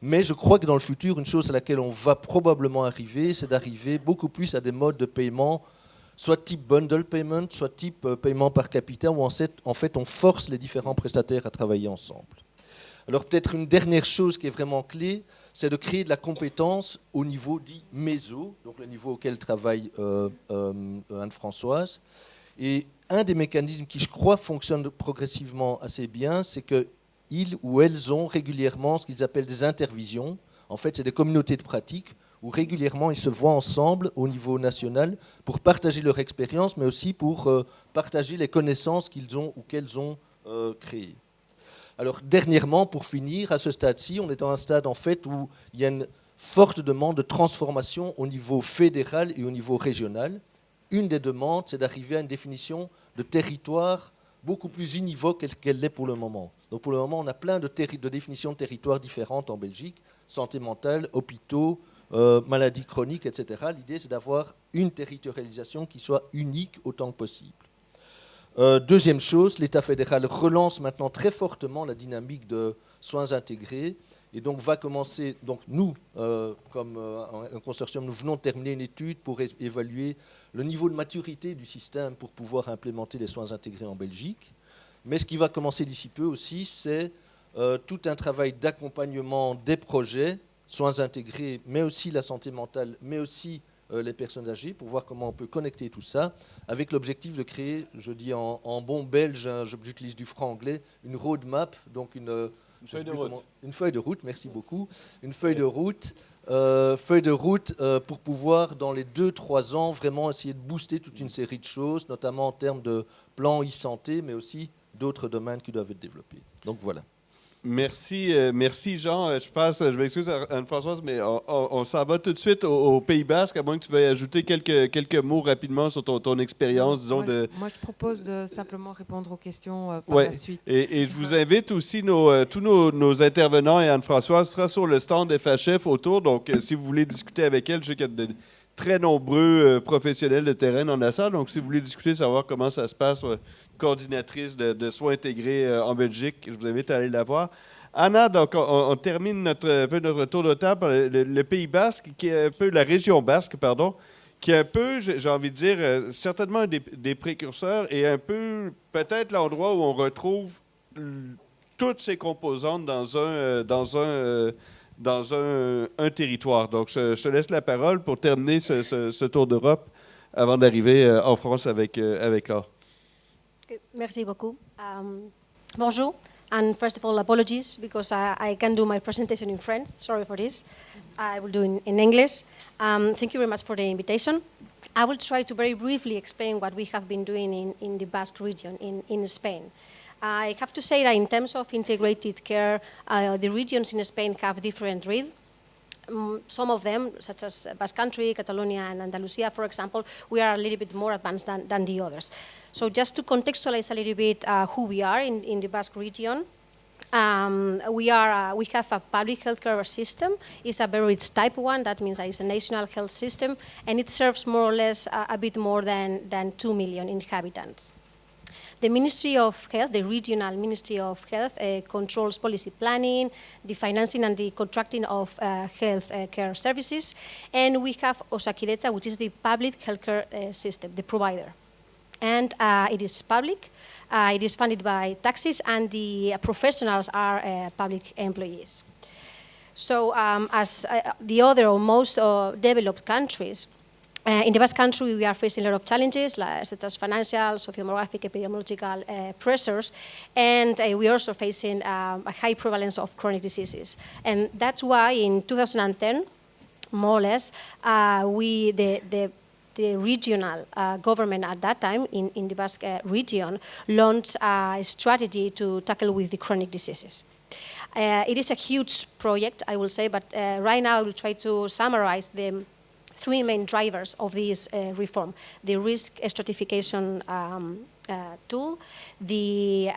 Mais je crois que dans le futur, une chose à laquelle on va probablement arriver, c'est d'arriver beaucoup plus à des modes de paiement, soit type bundle payment, soit type paiement par capita, où en fait on force les différents prestataires à travailler ensemble. Alors peut-être une dernière chose qui est vraiment clé, c'est de créer de la compétence au niveau dit méso, donc le niveau auquel travaille Anne-Françoise. Et un des mécanismes qui, je crois, fonctionne progressivement assez bien, c'est qu'ils ou elles ont régulièrement ce qu'ils appellent des intervisions. En fait, c'est des communautés de pratique où régulièrement ils se voient ensemble au niveau national pour partager leur expérience, mais aussi pour partager les connaissances qu'ils ont ou qu'elles ont créées. Alors, dernièrement, pour finir, à ce stade-ci, on est dans un stade en fait où il y a une forte demande de transformation au niveau fédéral et au niveau régional. Une des demandes, c'est d'arriver à une définition de territoire beaucoup plus univoque qu'elle l'est pour le moment. Donc, pour le moment, on a plein de définitions de territoires différentes en Belgique, santé mentale, hôpitaux, maladies chroniques, etc. L'idée, c'est d'avoir une territorialisation qui soit unique autant que possible. Deuxième chose, l'État fédéral relance maintenant très fortement la dynamique de soins intégrés et donc va commencer, donc nous, comme un consortium, nous venons de terminer une étude pour évaluer le niveau de maturité du système pour pouvoir implémenter les soins intégrés en Belgique. Mais ce qui va commencer d'ici peu aussi, c'est tout un travail d'accompagnement des projets, soins intégrés, mais aussi la santé mentale, mais aussi les personnes âgées, pour voir comment on peut connecter tout ça, avec l'objectif de créer, je dis en bon belge, hein, j'utilise du franc anglais, une roadmap, donc une feuille de route. Une feuille de route, merci beaucoup. Une feuille de route, pour pouvoir, dans les 2-3 ans, vraiment essayer de booster toute une série de choses, notamment en termes de plan e-santé, mais aussi d'autres domaines qui doivent être développés. Donc voilà. Merci, merci Jean. Je m'excuse Anne-Françoise, mais on s'en va tout de suite au Pays Basque, à moins que tu veuilles ajouter quelques mots rapidement sur ton expérience, disons. Moi, je propose de simplement répondre aux questions par la suite. Et je vous invite aussi, tous nos intervenants et Anne-Françoise sera sur le stand FHF autour, donc si vous voulez discuter avec elle, je sais qu'il y a de très nombreux professionnels de terrain dans la salle, donc si vous voulez discuter, savoir comment ça se passe, coordinatrice de soins intégrés en Belgique. Je vous invite à aller la voir. Anna, donc on termine notre tour de table par le Pays Basque, qui est un peu la région basque, pardon, qui est un peu, j'ai envie de dire, certainement des précurseurs et un peu peut-être l'endroit où on retrouve toutes ces composantes dans un territoire. Donc, je te laisse la parole pour terminer ce tour d'Europe avant d'arriver en France avec Laure. Merci beaucoup. Bonjour, and first of all, apologies because I can do my presentation in French. Sorry for this. I will do in English. Thank you very much for the invitation. I will try to very briefly explain what we have been doing in the Basque region in Spain. I have to say that in terms of integrated care, the regions in Spain have different rhythms. some of them, such as Basque Country, Catalonia, and Andalusia, for example, we are a little bit more advanced than the others. So just to contextualize a little bit who we are in the Basque region, we have a public healthcare system. It's a very rich type one. That means that it's a national health system, and it serves more or less a bit more than 2 million inhabitants. The Ministry of Health, the regional Ministry of Health, controls policy planning, the financing and the contracting of health care services. And we have Osakidetza, which is the public healthcare system, the provider. And it is public. It is funded by taxes, and the professionals are public employees. So as the other or most developed countries, in the Basque Country, we are facing a lot of challenges, such as financial, socio-demographic, epidemiological pressures, and we are also facing a high prevalence of chronic diseases. And that's why in 2010, more or less, the regional government at that time in the Basque region launched a strategy to tackle with the chronic diseases. It is a huge project, I will say, but right now I will try to summarize the 3 main drivers of this reform: the risk stratification tool, the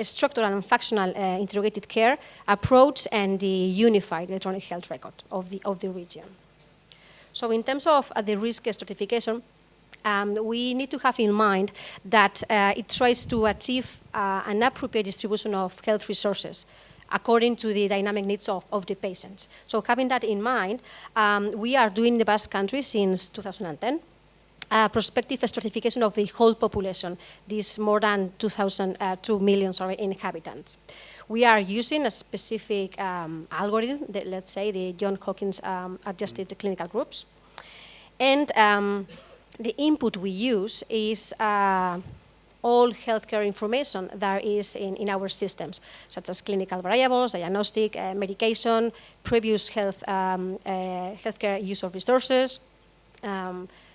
structural and functional integrated care approach, and the unified electronic health record of the region. So in terms of the risk stratification, we need to have in mind that it tries to achieve an appropriate distribution of health resources according to the dynamic needs of the patients. So having that in mind, we are doing in the Basque Country since 2010 prospective stratification of the whole population, these more than 2 million inhabitants. We are using a specific algorithm, let's say the Johns Hopkins adjusted clinical groups. And the input we use is all healthcare information that is in our systems, such as clinical variables, diagnostic, medication, previous healthcare use of resources,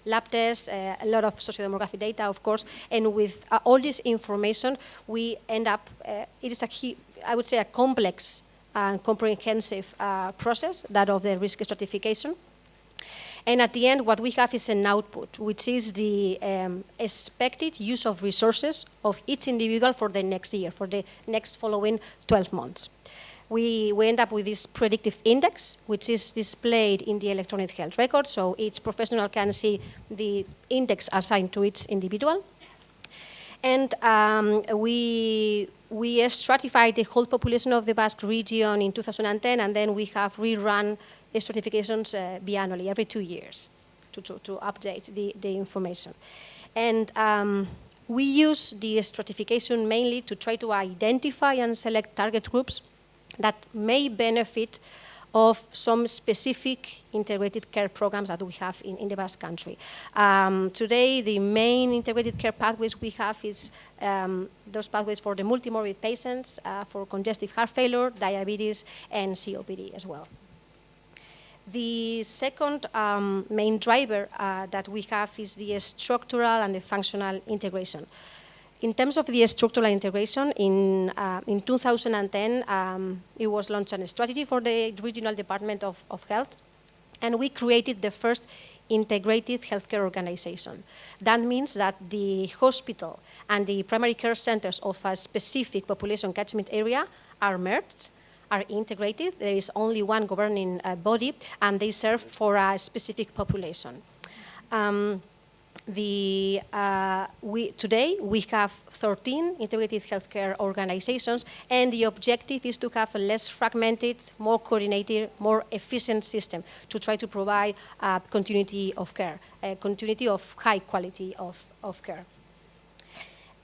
lab tests, a lot of sociodemographic data, of course, and with all this information, we end up, it is I would say a complex and comprehensive process, that of the risk stratification. And at the end, what we have is an output, which is the expected use of resources of each individual for the next year, for the next following 12 months. We end up with this predictive index, which is displayed in the electronic health record, so each professional can see the index assigned to each individual. And we stratified the whole population of the Basque region in 2010, and then we have rerun stratifications biannually, every 2 years, to update the information. And we use the stratification mainly to try to identify and select target groups that may benefit of some specific integrated care programs that we have in the Basque Country. Today, the main integrated care pathways we have is those pathways for the multimorbid patients, for congestive heart failure, diabetes, and COPD as well. The second main driver that we have is the structural and the functional integration. In terms of the structural integration, in 2010, it was launched a strategy for the Regional Department of Health, and we created the first integrated healthcare organization. That means that the hospital and the primary care centers of a specific population catchment area are merged, are integrated. There is only one governing body, and they serve for a specific population. Today, we have 13 integrated healthcare organizations, and the objective is to have a less fragmented, more coordinated, more efficient system to try to provide continuity of care, continuity of high quality of care.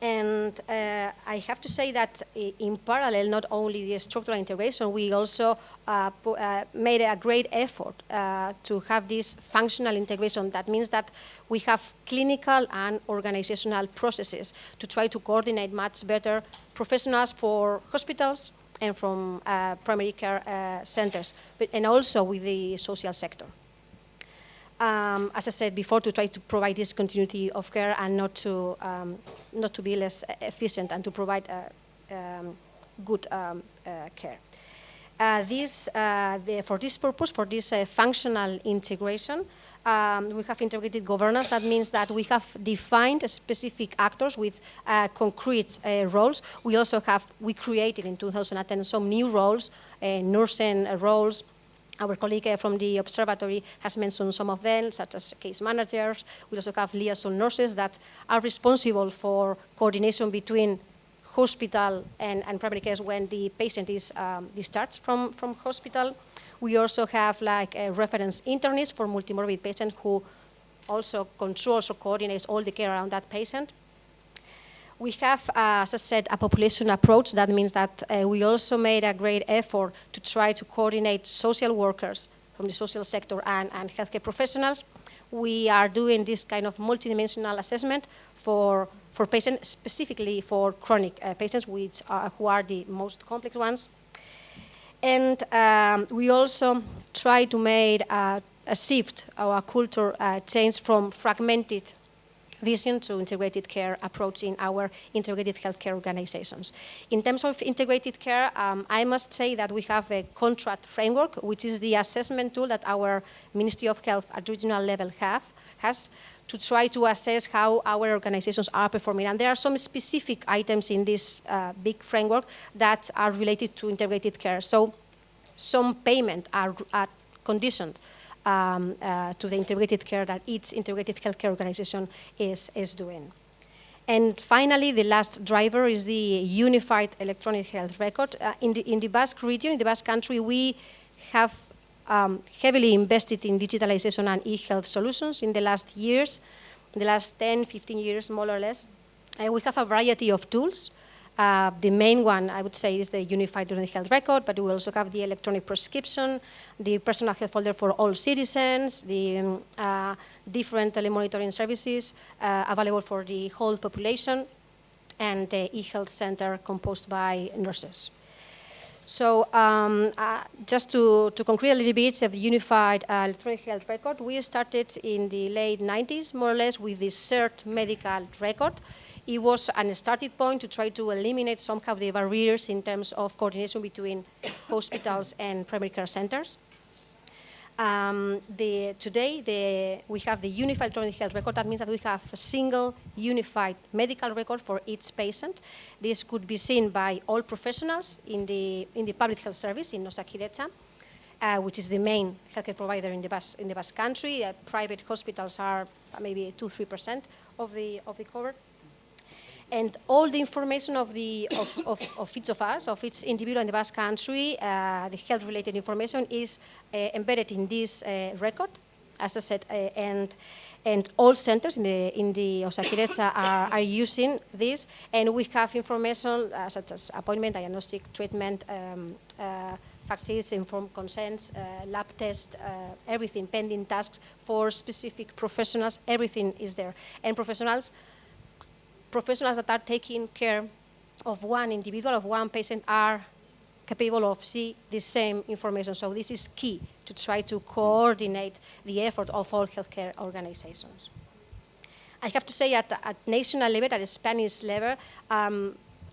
And I have to say that in parallel, not only the structural integration, we also made a great effort to have this functional integration. That means that we have clinical and organizational processes to try to coordinate much better professionals for hospitals and from primary care centers, and also with the social sector. As I said before, to try to provide this continuity of care and not to be less efficient and to provide good care. For this purpose, for this functional integration, we have integrated governance. That means that we have defined specific actors with concrete roles. We created in 2010 some new roles, nursing roles. Our colleague from the observatory has mentioned some of them, such as case managers. We also have liaison nurses that are responsible for coordination between hospital and primary care when the patient is discharged from hospital. We also have like a reference internist for multimorbid patient who also controls or coordinates all the care around that patient. We have, as I said, a population approach. That means that we also made a great effort to try to coordinate social workers from the social sector and healthcare professionals. We are doing this kind of multidimensional assessment for patients, specifically for chronic patients, who are the most complex ones. And we also try to make a shift, our culture change from fragmented vision to integrated care approach in our integrated healthcare organizations. In terms of integrated care, I must say that we have a contract framework, which is the assessment tool that our Ministry of Health at regional level has to try to assess how our organizations are performing. And there are some specific items in this big framework that are related to integrated care. So some payment are conditioned to the integrated care that each integrated healthcare organization is doing. And finally, the last driver is the unified electronic health record. In the Basque region, in the Basque country, we have heavily invested in digitalization and e-health solutions in the last years, in the last 10, 15 years, more or less. We have a variety of tools. The main one, I would say, is the Unified Electronic Health Record, but we also have the electronic prescription, the personal health folder for all citizens, the different telemonitoring services available for the whole population, and the e-health center composed by nurses. So just to concrete a little bit of the Unified Electronic Health Record, we started in the late 90s, more or less, with the CERT medical record. It was a starting point to try to eliminate somehow the barriers in terms of coordination between hospitals and primary care centers. Today, we have the Unified Electronic Health Record. That means that we have a single unified medical record for each patient. This could be seen by all professionals in the public health service in Osakidetza, which is the main healthcare provider in the Basque country. Private hospitals are maybe 2-3% of the cover. And all the information of each of us, of each individual in the Basque country, the health-related information is embedded in this record, as I said, and all centers in the Osakidetza are using this, and we have information such as appointment, diagnostic, treatment, vaccines, informed consents, lab tests, everything, pending tasks for specific professionals, everything is there. And professionals that are taking care of one individual, of one patient, are capable of seeing the same information. So this is key to try to coordinate the effort of all healthcare organizations. I have to say at national level, at Spanish level,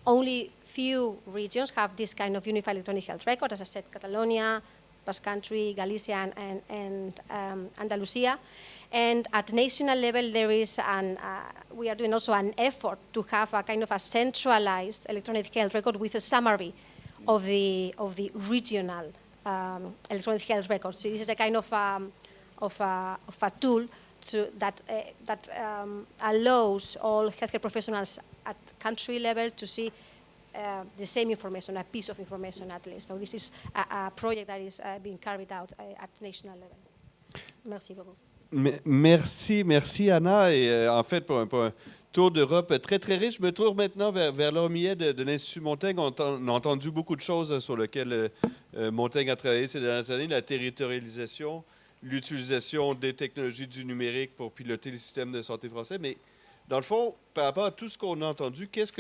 only few regions have this kind of unified electronic health record. As I said, Catalonia, Basque Country, Galicia, and Andalusia. And at national level, there is we are doing also an effort to have a kind of a centralized electronic health record with a summary of the regional electronic health records. So this is a kind of a tool that allows all healthcare professionals at country level to see the same information, a piece of information at least. So this is a project that is being carried out at national level. Merci beaucoup. Merci Anna. Et en fait, pour un tour d'Europe très, très riche, je me tourne maintenant vers Laure Millet de l'Institut Montaigne. On a entendu beaucoup de choses sur lesquelles Montaigne a travaillé ces dernières années, la territorialisation, l'utilisation des technologies du numérique pour piloter le système de santé français. Mais dans le fond, par rapport à tout ce qu'on a entendu, qu'est-ce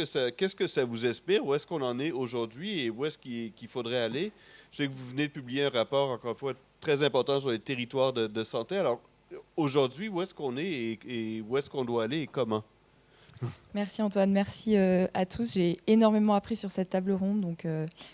que ça vous inspire? Où est-ce qu'on en est aujourd'hui et où est-ce qu'il faudrait aller? Je sais que vous venez de publier un rapport, encore une fois, très important sur les territoires de santé. Alors, aujourd'hui, où est-ce qu'on est et où est-ce qu'on doit aller et comment? Merci Antoine, merci à tous. J'ai énormément appris sur cette table ronde, donc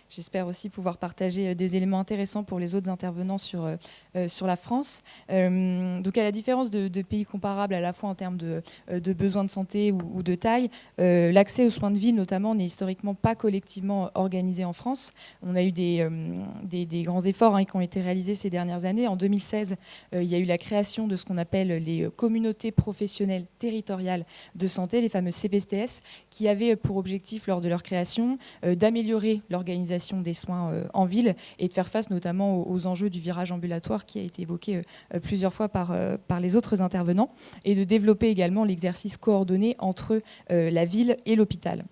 j'espère aussi pouvoir partager des éléments intéressants pour les autres intervenants sur la France. Donc à la différence de pays comparables à la fois en termes de besoins de santé ou de taille, l'accès aux soins de ville notamment n'est historiquement pas collectivement organisé en France. On a eu des grands efforts qui ont été réalisés ces dernières années. En 2016, il y a eu la création de ce qu'on appelle les communautés professionnelles territoriales de santé, les fameuses CPTS, qui avaient pour objectif lors de leur création d'améliorer l'organisation des soins en ville et de faire face notamment aux enjeux du virage ambulatoire qui a été évoqué plusieurs fois par les autres intervenants, et de développer également l'exercice coordonné entre la ville et l'hôpital.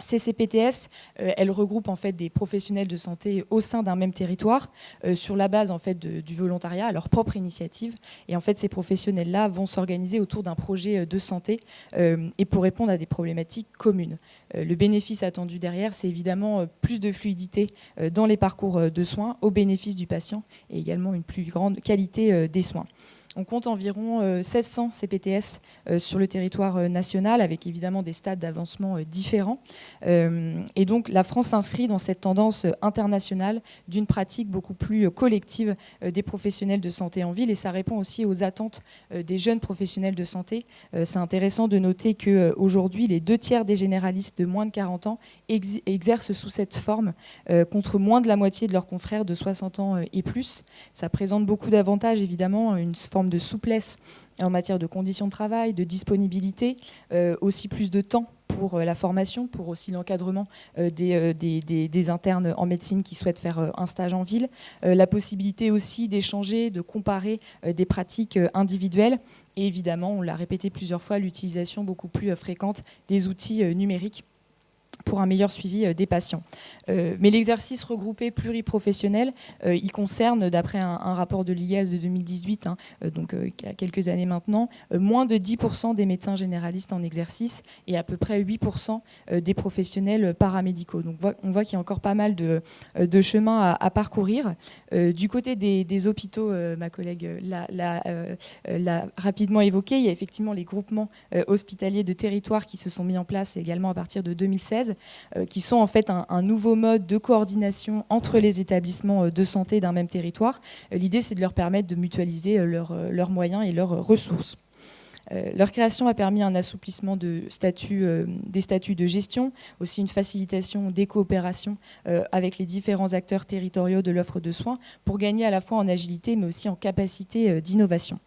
Ces CPTS, elles regroupent en fait des professionnels de santé au sein d'un même territoire sur la base en fait du volontariat, à leur propre initiative. Et en fait, ces professionnels-là vont s'organiser autour d'un projet de santé et pour répondre à des problématiques communes. Le bénéfice attendu derrière, c'est évidemment plus de fluidité dans les parcours de soins au bénéfice du patient et également une plus grande qualité des soins. On compte environ 1600 CPTS sur le territoire national, avec évidemment des stades d'avancement différents. Et donc la France s'inscrit dans cette tendance internationale d'une pratique beaucoup plus collective des professionnels de santé en ville, et ça répond aussi aux attentes des jeunes professionnels de santé. C'est intéressant de noter qu'aujourd'hui, les 2/3 des généralistes de moins de 40 ans exercent sous cette forme, contre moins de la moitié de leurs confrères de 60 ans et plus. Ça présente beaucoup d'avantages, évidemment, une forme de souplesse en matière de conditions de travail, de disponibilité, aussi plus de temps pour la formation, pour aussi l'encadrement des internes en médecine qui souhaitent faire un stage en ville, la possibilité aussi d'échanger, de comparer des pratiques individuelles, et évidemment, on l'a répété plusieurs fois, l'utilisation beaucoup plus fréquente des outils numériques pour un meilleur suivi des patients. Mais l'exercice regroupé pluriprofessionnel, il concerne, d'après un rapport de l'IGAS de 2018, donc il y a quelques années maintenant, moins de 10% des médecins généralistes en exercice et à peu près 8% des professionnels paramédicaux. Donc on voit qu'il y a encore pas mal de chemin à parcourir. Du côté des hôpitaux, ma collègue l'a rapidement évoqué, il y a effectivement les groupements hospitaliers de territoire qui se sont mis en place également à partir de 2016, qui sont en fait un nouveau mode de coordination entre les établissements de santé d'un même territoire. L'idée, c'est de leur permettre de mutualiser leurs moyens et leurs ressources. Leur création a permis un assouplissement des statuts de gestion, aussi une facilitation des coopérations avec les différents acteurs territoriaux de l'offre de soins pour gagner à la fois en agilité mais aussi en capacité d'innovation.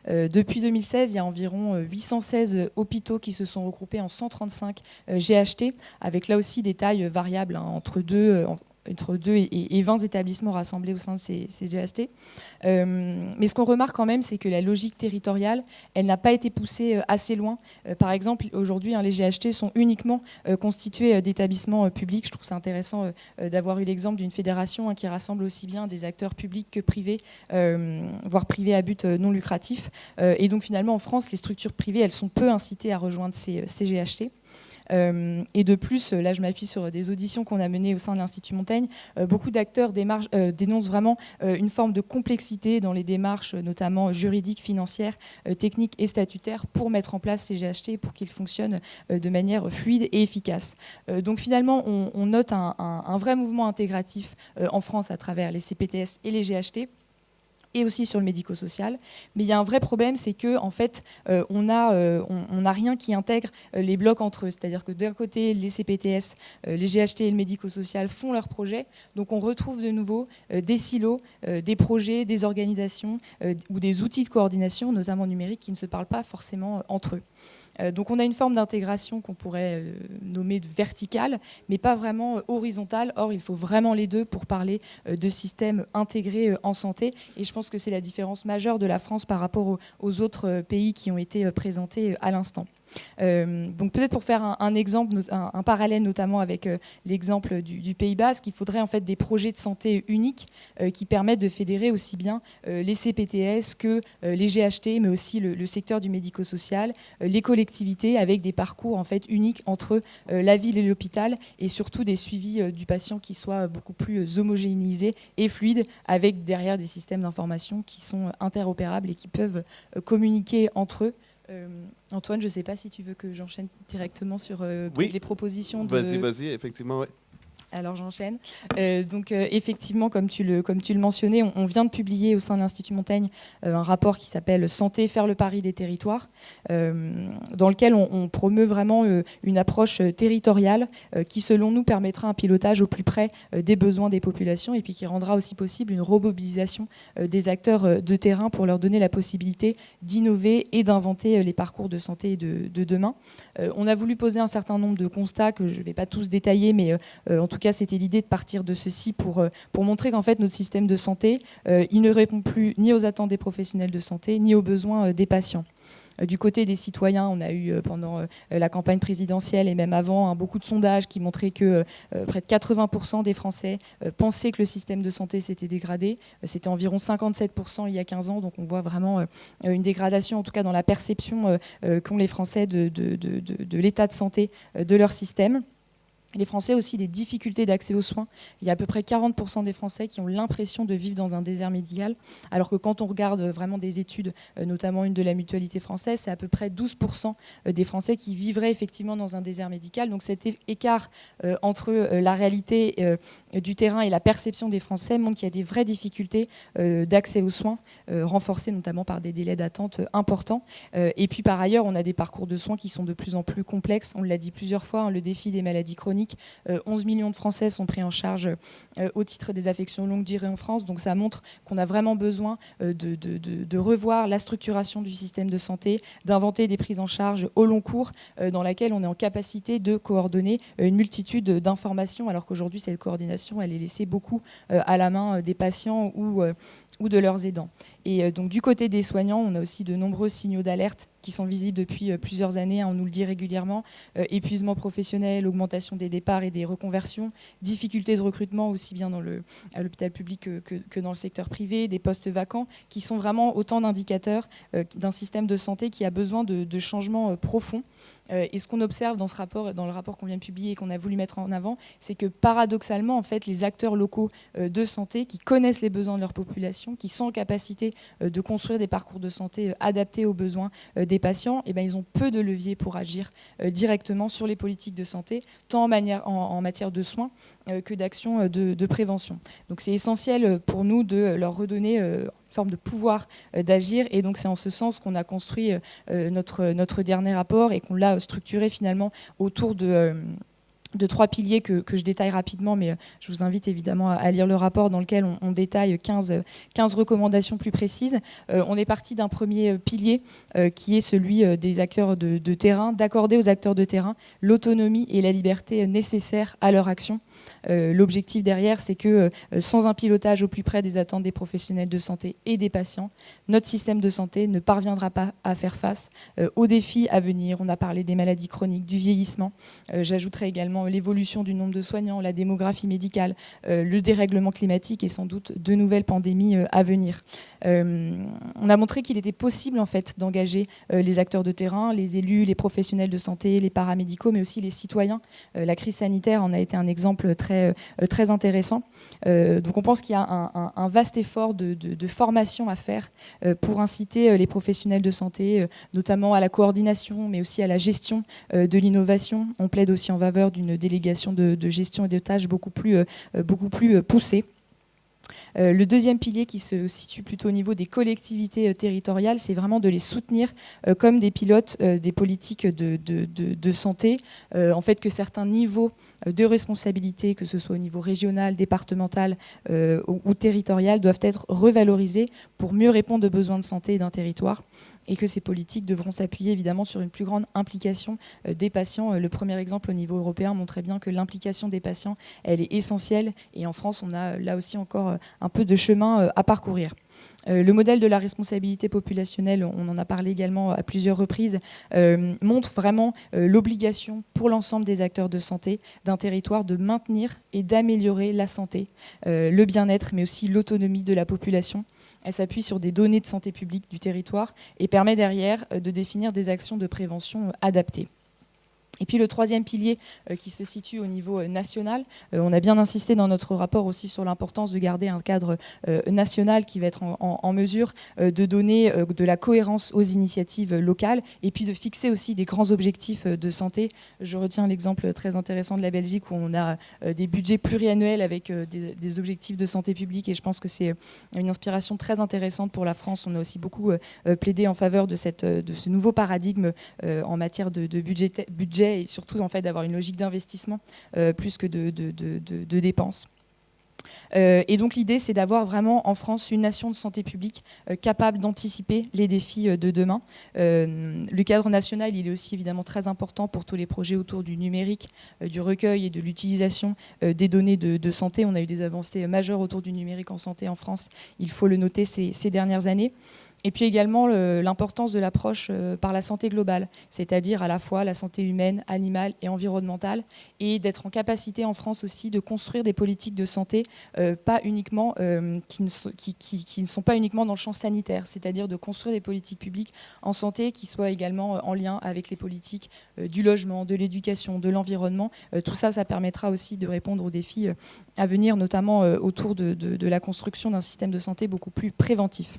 Depuis 2016, il y a environ 816 hôpitaux qui se sont regroupés en 135 GHT, avec là aussi des tailles variables, entre 2 et 20 établissements rassemblés au sein de ces GHT. Mais ce qu'on remarque quand même, c'est que la logique territoriale, elle n'a pas été poussée assez loin. Par exemple, aujourd'hui, les GHT sont uniquement constitués d'établissements publics. Je trouve ça intéressant d'avoir eu l'exemple d'une fédération qui rassemble aussi bien des acteurs publics que privés, voire privés à but non lucratif. Et donc finalement, en France, les structures privées, elles sont peu incitées à rejoindre ces GHT. Et de plus, là je m'appuie sur des auditions qu'on a menées au sein de l'Institut Montaigne, beaucoup d'acteurs dénoncent vraiment une forme de complexité dans les démarches, notamment juridiques, financières, techniques et statutaires, pour mettre en place ces GHT, pour qu'ils fonctionnent de manière fluide et efficace. Donc finalement, on note un vrai mouvement intégratif en France à travers les CPTS et les GHT, et aussi sur le médico-social. Mais il y a un vrai problème, c'est qu'en fait, on n'a rien qui intègre les blocs entre eux. C'est-à-dire que d'un côté, les CPTS, les GHT et le médico-social font leurs projets. Donc on retrouve de nouveau des silos, des projets, des organisations ou des outils de coordination, notamment numériques, qui ne se parlent pas forcément entre eux. Donc on a une forme d'intégration qu'on pourrait nommer verticale, mais pas vraiment horizontale. Or, il faut vraiment les deux pour parler de systèmes intégrés en santé. Et je pense que c'est la différence majeure de la France par rapport aux autres pays qui ont été présentés à l'instant. Donc peut-être pour faire un exemple, un parallèle notamment avec l'exemple du Pays Basque, il faudrait en fait des projets de santé uniques qui permettent de fédérer aussi bien les CPTS que les GHT, mais aussi le secteur du médico-social, les collectivités, avec des parcours en fait uniques entre la ville et l'hôpital, et surtout des suivis du patient qui soient beaucoup plus homogénéisés et fluides, avec derrière des systèmes d'information qui sont interopérables et qui peuvent communiquer entre eux Antoine, je ne sais pas si tu veux que j'enchaîne directement sur Oui. les propositions. Vas-y, effectivement, oui. Alors j'enchaîne. Effectivement, comme tu le mentionnais, on vient de publier au sein de l'Institut Montaigne un rapport qui s'appelle « Santé, faire le pari des territoires », dans lequel on promeut vraiment une approche territoriale qui, selon nous, permettra un pilotage au plus près des besoins des populations et puis qui rendra aussi possible une remobilisation des acteurs de terrain pour leur donner la possibilité d'innover et d'inventer les parcours de santé de demain. On a voulu poser un certain nombre de constats que je ne vais pas tous détailler, mais en tout cas, c'était l'idée de partir de ceci pour montrer qu'en fait, notre système de santé, il ne répond plus ni aux attentes des professionnels de santé, ni aux besoins des patients. Du côté des citoyens, on a eu pendant la campagne présidentielle et même avant beaucoup de sondages qui montraient que près de 80% des Français pensaient que le système de santé s'était dégradé. C'était environ 57% il y a 15 ans, donc on voit vraiment une dégradation, en tout cas dans la perception qu'ont les Français de l'état de santé de leur système. Les Français ont aussi des difficultés d'accès aux soins. Il y a à peu près 40% des Français qui ont l'impression de vivre dans un désert médical, alors que quand on regarde vraiment des études, notamment une de la Mutualité française, c'est à peu près 12% des Français qui vivraient effectivement dans un désert médical. Donc cet écart entre la réalité du terrain et la perception des Français montre qu'il y a des vraies difficultés d'accès aux soins, renforcées notamment par des délais d'attente importants. Et puis par ailleurs, on a des parcours de soins qui sont de plus en plus complexes. On l'a dit plusieurs fois, le défi des maladies chroniques. 11 millions de Français sont pris en charge au titre des affections longue durée en France. Donc ça montre qu'on a vraiment besoin de revoir la structuration du système de santé, d'inventer des prises en charge au long cours dans laquelle on est en capacité de coordonner une multitude d'informations, alors qu'aujourd'hui, cette coordination, elle est laissée beaucoup à la main des patients ou de leurs aidants. Et donc du côté des soignants, on a aussi de nombreux signaux d'alerte qui sont visibles depuis plusieurs années, on nous le dit régulièrement, épuisement professionnel, augmentation des départs et des reconversions, difficultés de recrutement aussi bien à l'hôpital public que dans le secteur privé, des postes vacants, qui sont vraiment autant d'indicateurs d'un système de santé qui a besoin de changements profonds. Et ce qu'on observe dans le rapport qu'on vient de publier et qu'on a voulu mettre en avant, c'est que paradoxalement, en fait, les acteurs locaux de santé qui connaissent les besoins de leur population, qui sont en capacité de construire des parcours de santé adaptés aux besoins des patients, eh ben, ils ont peu de leviers pour agir directement sur les politiques de santé, tant en matière de soins que d'actions de prévention. Donc c'est essentiel pour nous de leur redonner forme de pouvoir d'agir, et donc c'est en ce sens qu'on a construit notre dernier rapport et qu'on l'a structuré finalement autour de 3 piliers que je détaille rapidement, mais je vous invite évidemment à lire le rapport dans lequel on détaille 15 recommandations plus précises. On est parti d'un premier pilier qui est celui des acteurs de terrain, d'accorder aux acteurs de terrain l'autonomie et la liberté nécessaires à leur action. L'objectif derrière, c'est que sans un pilotage au plus près des attentes des professionnels de santé et des patients, notre système de santé ne parviendra pas à faire face aux défis à venir. On a parlé des maladies chroniques, du vieillissement. J'ajouterai également l'évolution du nombre de soignants, la démographie médicale, le dérèglement climatique et sans doute de nouvelles pandémies à venir. On a montré qu'il était possible en fait d'engager les acteurs de terrain, les élus, les professionnels de santé, les paramédicaux, mais aussi les citoyens. La crise sanitaire en a été un exemple très intéressant. Donc on pense qu'il y a un vaste effort de formation à faire pour inciter les professionnels de santé, notamment à la coordination, mais aussi à la gestion de l'innovation. On plaide aussi en faveur d'une délégation de gestion et de tâches beaucoup plus poussée. Le deuxième pilier qui se situe plutôt au niveau des collectivités territoriales, c'est vraiment de les soutenir comme des pilotes des politiques de santé. En fait, que certains niveaux de responsabilité, que ce soit au niveau régional, départemental ou territorial, doivent être revalorisés pour mieux répondre aux besoins de santé d'un territoire. Et que ces politiques devront s'appuyer évidemment sur une plus grande implication des patients. Le premier exemple au niveau européen montrait bien que l'implication des patients, elle est essentielle. Et en France, on a là aussi encore un peu de chemin à parcourir. Le modèle de la responsabilité populationnelle, on en a parlé également à plusieurs reprises, montre vraiment l'obligation pour l'ensemble des acteurs de santé d'un territoire de maintenir et d'améliorer la santé, le bien-être, mais aussi l'autonomie de la population. Elle s'appuie sur des données de santé publique du territoire et permet derrière de définir des actions de prévention adaptées. Et puis le troisième pilier qui se situe au niveau national, on a bien insisté dans notre rapport aussi sur l'importance de garder un cadre national qui va être en mesure de donner de la cohérence aux initiatives locales et puis de fixer aussi des grands objectifs de santé. Je retiens l'exemple très intéressant de la Belgique où on a des budgets pluriannuels avec des objectifs de santé publique et je pense que c'est une inspiration très intéressante pour la France. On a aussi beaucoup plaidé en faveur de ce nouveau paradigme en matière de budget et surtout en fait d'avoir une logique d'investissement plus que de dépenses. Et donc l'idée, c'est d'avoir vraiment en France une nation de santé publique capable d'anticiper les défis de demain. Le cadre national, il est aussi évidemment très important pour tous les projets autour du numérique, du recueil et de l'utilisation des données de santé. On a eu des avancées majeures autour du numérique en santé en France, il faut le noter ces dernières années. Et puis également l'importance de l'approche par la santé globale, c'est-à-dire à la fois la santé humaine, animale et environnementale, et d'être en capacité en France aussi de construire des politiques de santé pas uniquement, qui ne sont pas uniquement dans le champ sanitaire, c'est-à-dire de construire des politiques publiques en santé qui soient également en lien avec les politiques du logement, de l'éducation, de l'environnement. Tout ça, ça permettra aussi de répondre aux défis à venir, notamment autour de la construction d'un système de santé beaucoup plus préventif.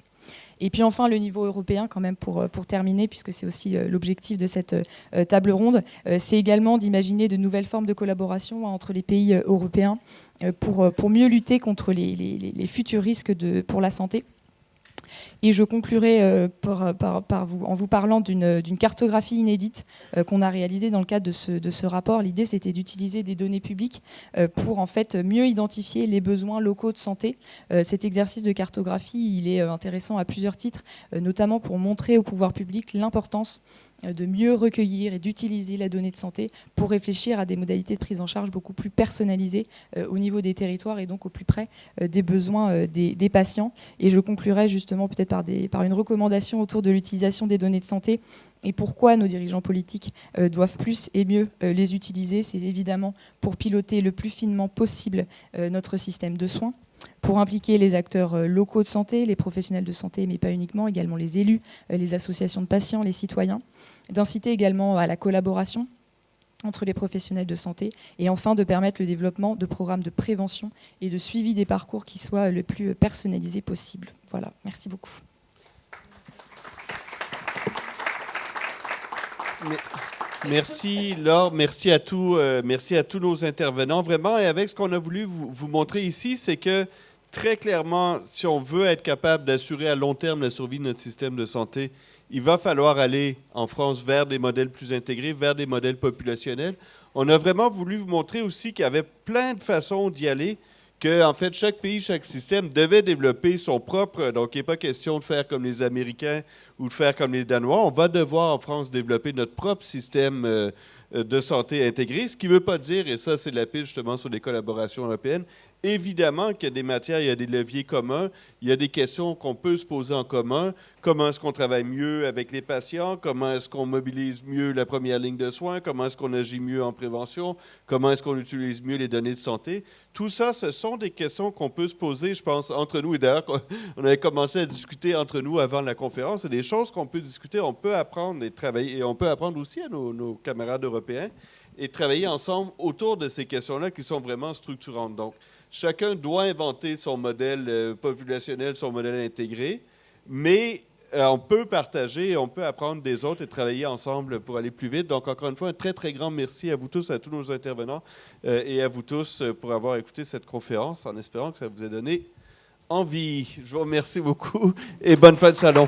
Et puis enfin, le niveau européen, quand même, pour terminer, puisque c'est aussi l'objectif de cette table ronde, c'est également d'imaginer de nouvelles formes de collaboration entre les pays européens pour mieux lutter contre les futurs risques pour la santé. Et je conclurai en vous parlant d'une cartographie inédite qu'on a réalisée dans le cadre de ce rapport. L'idée, c'était d'utiliser des données publiques pour en fait mieux identifier les besoins locaux de santé. Cet exercice de cartographie, il est intéressant à plusieurs titres, notamment pour montrer au pouvoir public l'importance de mieux recueillir et d'utiliser la donnée de santé pour réfléchir à des modalités de prise en charge beaucoup plus personnalisées au niveau des territoires et donc au plus près des besoins des patients. Et je conclurai justement peut-être par une recommandation autour de l'utilisation des données de santé et pourquoi nos dirigeants politiques doivent plus et mieux les utiliser. C'est évidemment pour piloter le plus finement possible notre système de soins, pour impliquer les acteurs locaux de santé, les professionnels de santé, mais pas uniquement, également les élus, les associations de patients, les citoyens, d'inciter également à la collaboration entre les professionnels de santé et enfin de permettre le développement de programmes de prévention et de suivi des parcours qui soient le plus personnalisés possible. Voilà, merci beaucoup. Merci Laure, merci à tous nos intervenants. Vraiment, et avec ce qu'on a voulu vous montrer ici, c'est que très clairement, si on veut être capable d'assurer à long terme la survie de notre système de santé, il va falloir aller en France vers des modèles plus intégrés, vers des modèles populationnels. On a vraiment voulu vous montrer aussi qu'il y avait plein de façons d'y aller, que en fait, chaque pays, chaque système devait développer son propre... Donc, il n'est pas question de faire comme les Américains ou de faire comme les Danois. On va devoir en France développer notre propre système de santé intégré, ce qui ne veut pas dire, et ça c'est la piste justement sur les collaborations européennes, évidemment qu'il y a des matières, il y a des leviers communs, il y a des questions qu'on peut se poser en commun. Comment est-ce qu'on travaille mieux avec les patients? Comment est-ce qu'on mobilise mieux la première ligne de soins? Comment est-ce qu'on agit mieux en prévention? Comment est-ce qu'on utilise mieux les données de santé? Tout ça, ce sont des questions qu'on peut se poser, je pense, entre nous. Et d'ailleurs, on avait commencé à discuter entre nous avant la conférence. C'est des choses qu'on peut discuter, on peut apprendre et travailler. Et on peut apprendre aussi à nos camarades européens et travailler ensemble autour de ces questions-là qui sont vraiment structurantes. Donc, chacun doit inventer son modèle populationnel, son modèle intégré, mais on peut partager, on peut apprendre des autres et travailler ensemble pour aller plus vite. Donc, encore une fois, un très, très grand merci à vous tous, à tous nos intervenants et à vous tous pour avoir écouté cette conférence en espérant que ça vous ait donné envie. Je vous remercie beaucoup et bonne fin de salon.